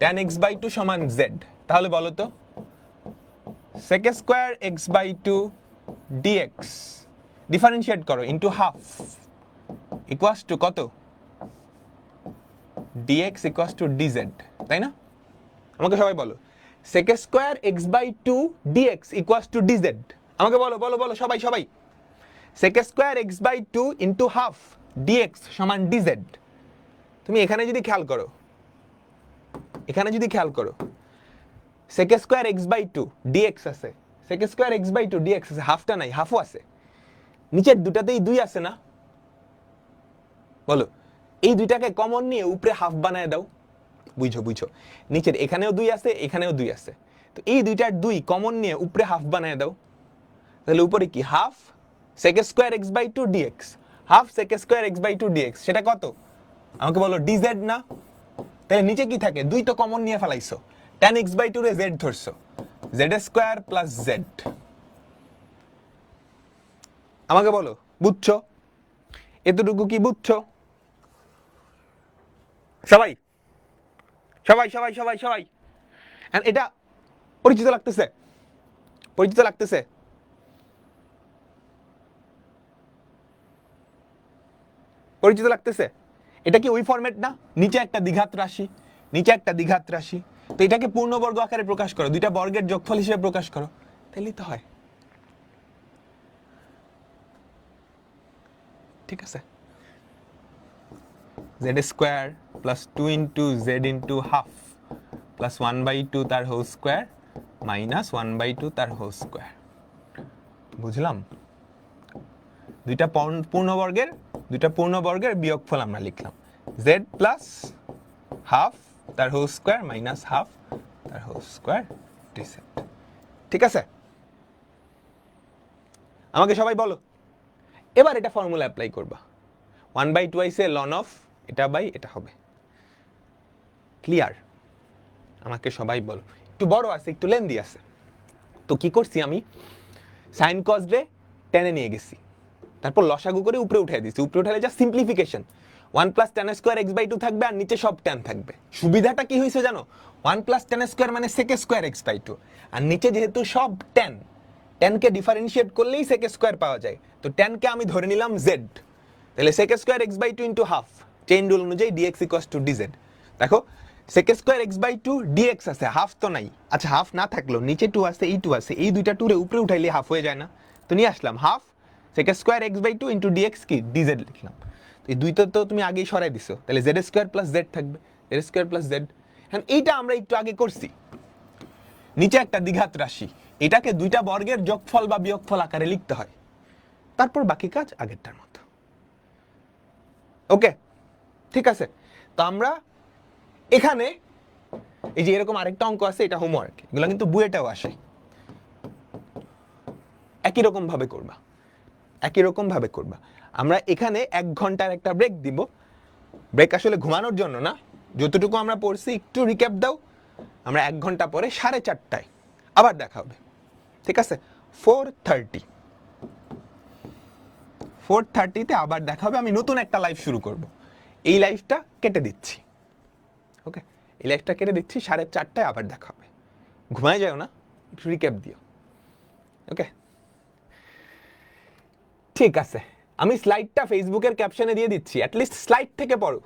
tan x/2 সমান z। তাহলে বলো তো, sec square x/2 dx differentiate করো ইনটু হাফ ইকুয়ালস টু কত? dx ইকুয়ালস টু dz, তাই না? আমাকে সবাই বলো, sec square x/2 dx equals to dz। আমাকে বলো বলো বলো সবাই sec square x/2 into half dx সমান dz। তুমি এখানে যদি খেয়াল করো, sec স্কয়ার x/2 dx আছে, sec স্কয়ার x/2 dx আছে, হাফটা নাই, হাফও আছে। নিচের দুটাতেই 2 আছে না? বলো, এই দুইটাকে কমন নিয়ে উপরে হাফ বানায় দাও। বুঝো, নিচের এখানেও 2 আছে, এখানেও 2 আছে, তো এই দুইটার 2 কমন নিয়ে উপরে হাফ বানায় দাও। তাহলে উপরে কি? Half sec square x/2 dx, half sec square x/2 dx, সেটা কত? আমাকে বলো, dz না? তাহলে নিচে কি থাকে? 2 তো কমন নিয়ে ফেলাইছো, tan x/2 রে z ধরছো, z স্কয়ার প্লাস z। আমাকে বলো, বুঝছো? এতটুকু কি বুঝছো সবাই? এটা পরিচিত লাগতেছে? এটা কি ওই ফরম্যাট না? নিচে একটা দ্বিঘাত রাশি, তো এটাকে পূর্ণবর্গ আকারে প্রকাশ করো, দুইটা বর্গের যোগফল হিসেবে প্রকাশ করো, তাহলেই তো হয়। ঠিক আছে, z square plus 2 into z into half plus 1/2 তার হোল স্কয়ার মাইনাস 1/2 তার হোল স্কয়ার। বুঝলাম? দুইটা পূর্ণবর্গের বিয়োগফল আমরা লিখলাম, z প্লাস হাফ তার হোল স্কয়ার মাইনাস হাফ তার হোল স্কয়ার dz। ঠিক আছে? আমাকে সবাই বলো, এবার এটা ফর্মুলা অ্যাপ্লাই করবা, 1/2 আইছে ln অফ এটা বাই এটা হবে। ক্লিয়ার? আমাকে সবাই বলো, একটু বড় আছে, একটু লেন্দি আছে। তো কি করছি আমি, সাইন কজ রে টেনে নিয়ে গেছি, তারপর লসাগু করে উপরে উঠে দিছি। উপরে উঠালে যা simplification, 1 plus tan square x by two থাকবে আর নিচে সব টেন থাকবে। সুবিধাটা কি হয়েছে জানো, 1 প্লাস টেন স্কোয়ার মানে sec square x by two, আর নিচে যেহেতু সব টেন, টেনকে ডিফারেন্সিয়েট করলেই সেক স্কোয়ার পাওয়া যায়। তো টেনকে আমি ধরে নিলাম জেড, তাহলে sec square x by two into half, chain rule অনুযায়ী ডিএক্স ইকুয়াস টু ডিজেড। দেখো sec square x by two dx আছে, হাফ তো নাই। আচ্ছা হাফ না থাকলেও নিচে টু আছে, এই টু আছে, এই দুইটা টুরে উপরে উঠাইলে হাফ হয়ে যায় না? তো নিয়ে আসলাম half sec square x by two into dx কি ডিজেড লিখলাম। তো এই দুইটা তো তুমি আগেই সরাই দিছো, তাহলে জেড স্কোয়ার প্লাস জেড থাকবে, জেড স্কোয়ার প্লাস জেড। হ্যাঁ এইটা আমরা একটু আগে করছি। নিচে একটা দ্বিঘাত রাশি, এটাকে দুইটা বর্গের যোগফল বা বিয়োগফল আকারে লিখতে হয়, তারপর বাকি কাজ আগেরটার মতো। ওকে ঠিক আছে। তো আমরা এখানে এই যে এরকম আরেকটা অঙ্ক আছে, এটা হোমওয়ার্ক, এগুলো কিন্তু বুয়েটাও আসে। একই রকম ভাবে করবা, একই রকম ভাবে করবা। আমরা এখানে 1 ঘন্টার একটা ব্রেক দিব। ব্রেক আসলে ঘুমানোর জন্য না, যতটুকু আমরা পড়ছি একটু রিক্যাপ দাও। আমরা 1 ঘন্টা পরে 4:30টায় আবার দেখা হবে, ঠিক আছে? 4:30, 4:30-তে আবার দেখা হবে। আমি নতুন একটা লাইভ শুরু করব, এই লাইভটা কেটে দিচ্ছি। ওকে, এই লাইভটা কেটে দিচ্ছি, 4:30টায় আবার দেখা হবে। ঘুমায় যাও না, একটু রিক্যাপ দিও। ওকে ঠিক আছে, আমি স্লাইডটা ফেসবুকের ক্যাপশনে দিয়ে দিচ্ছি, অ্যাটলিস্ট স্লাইড থেকে পড়ো।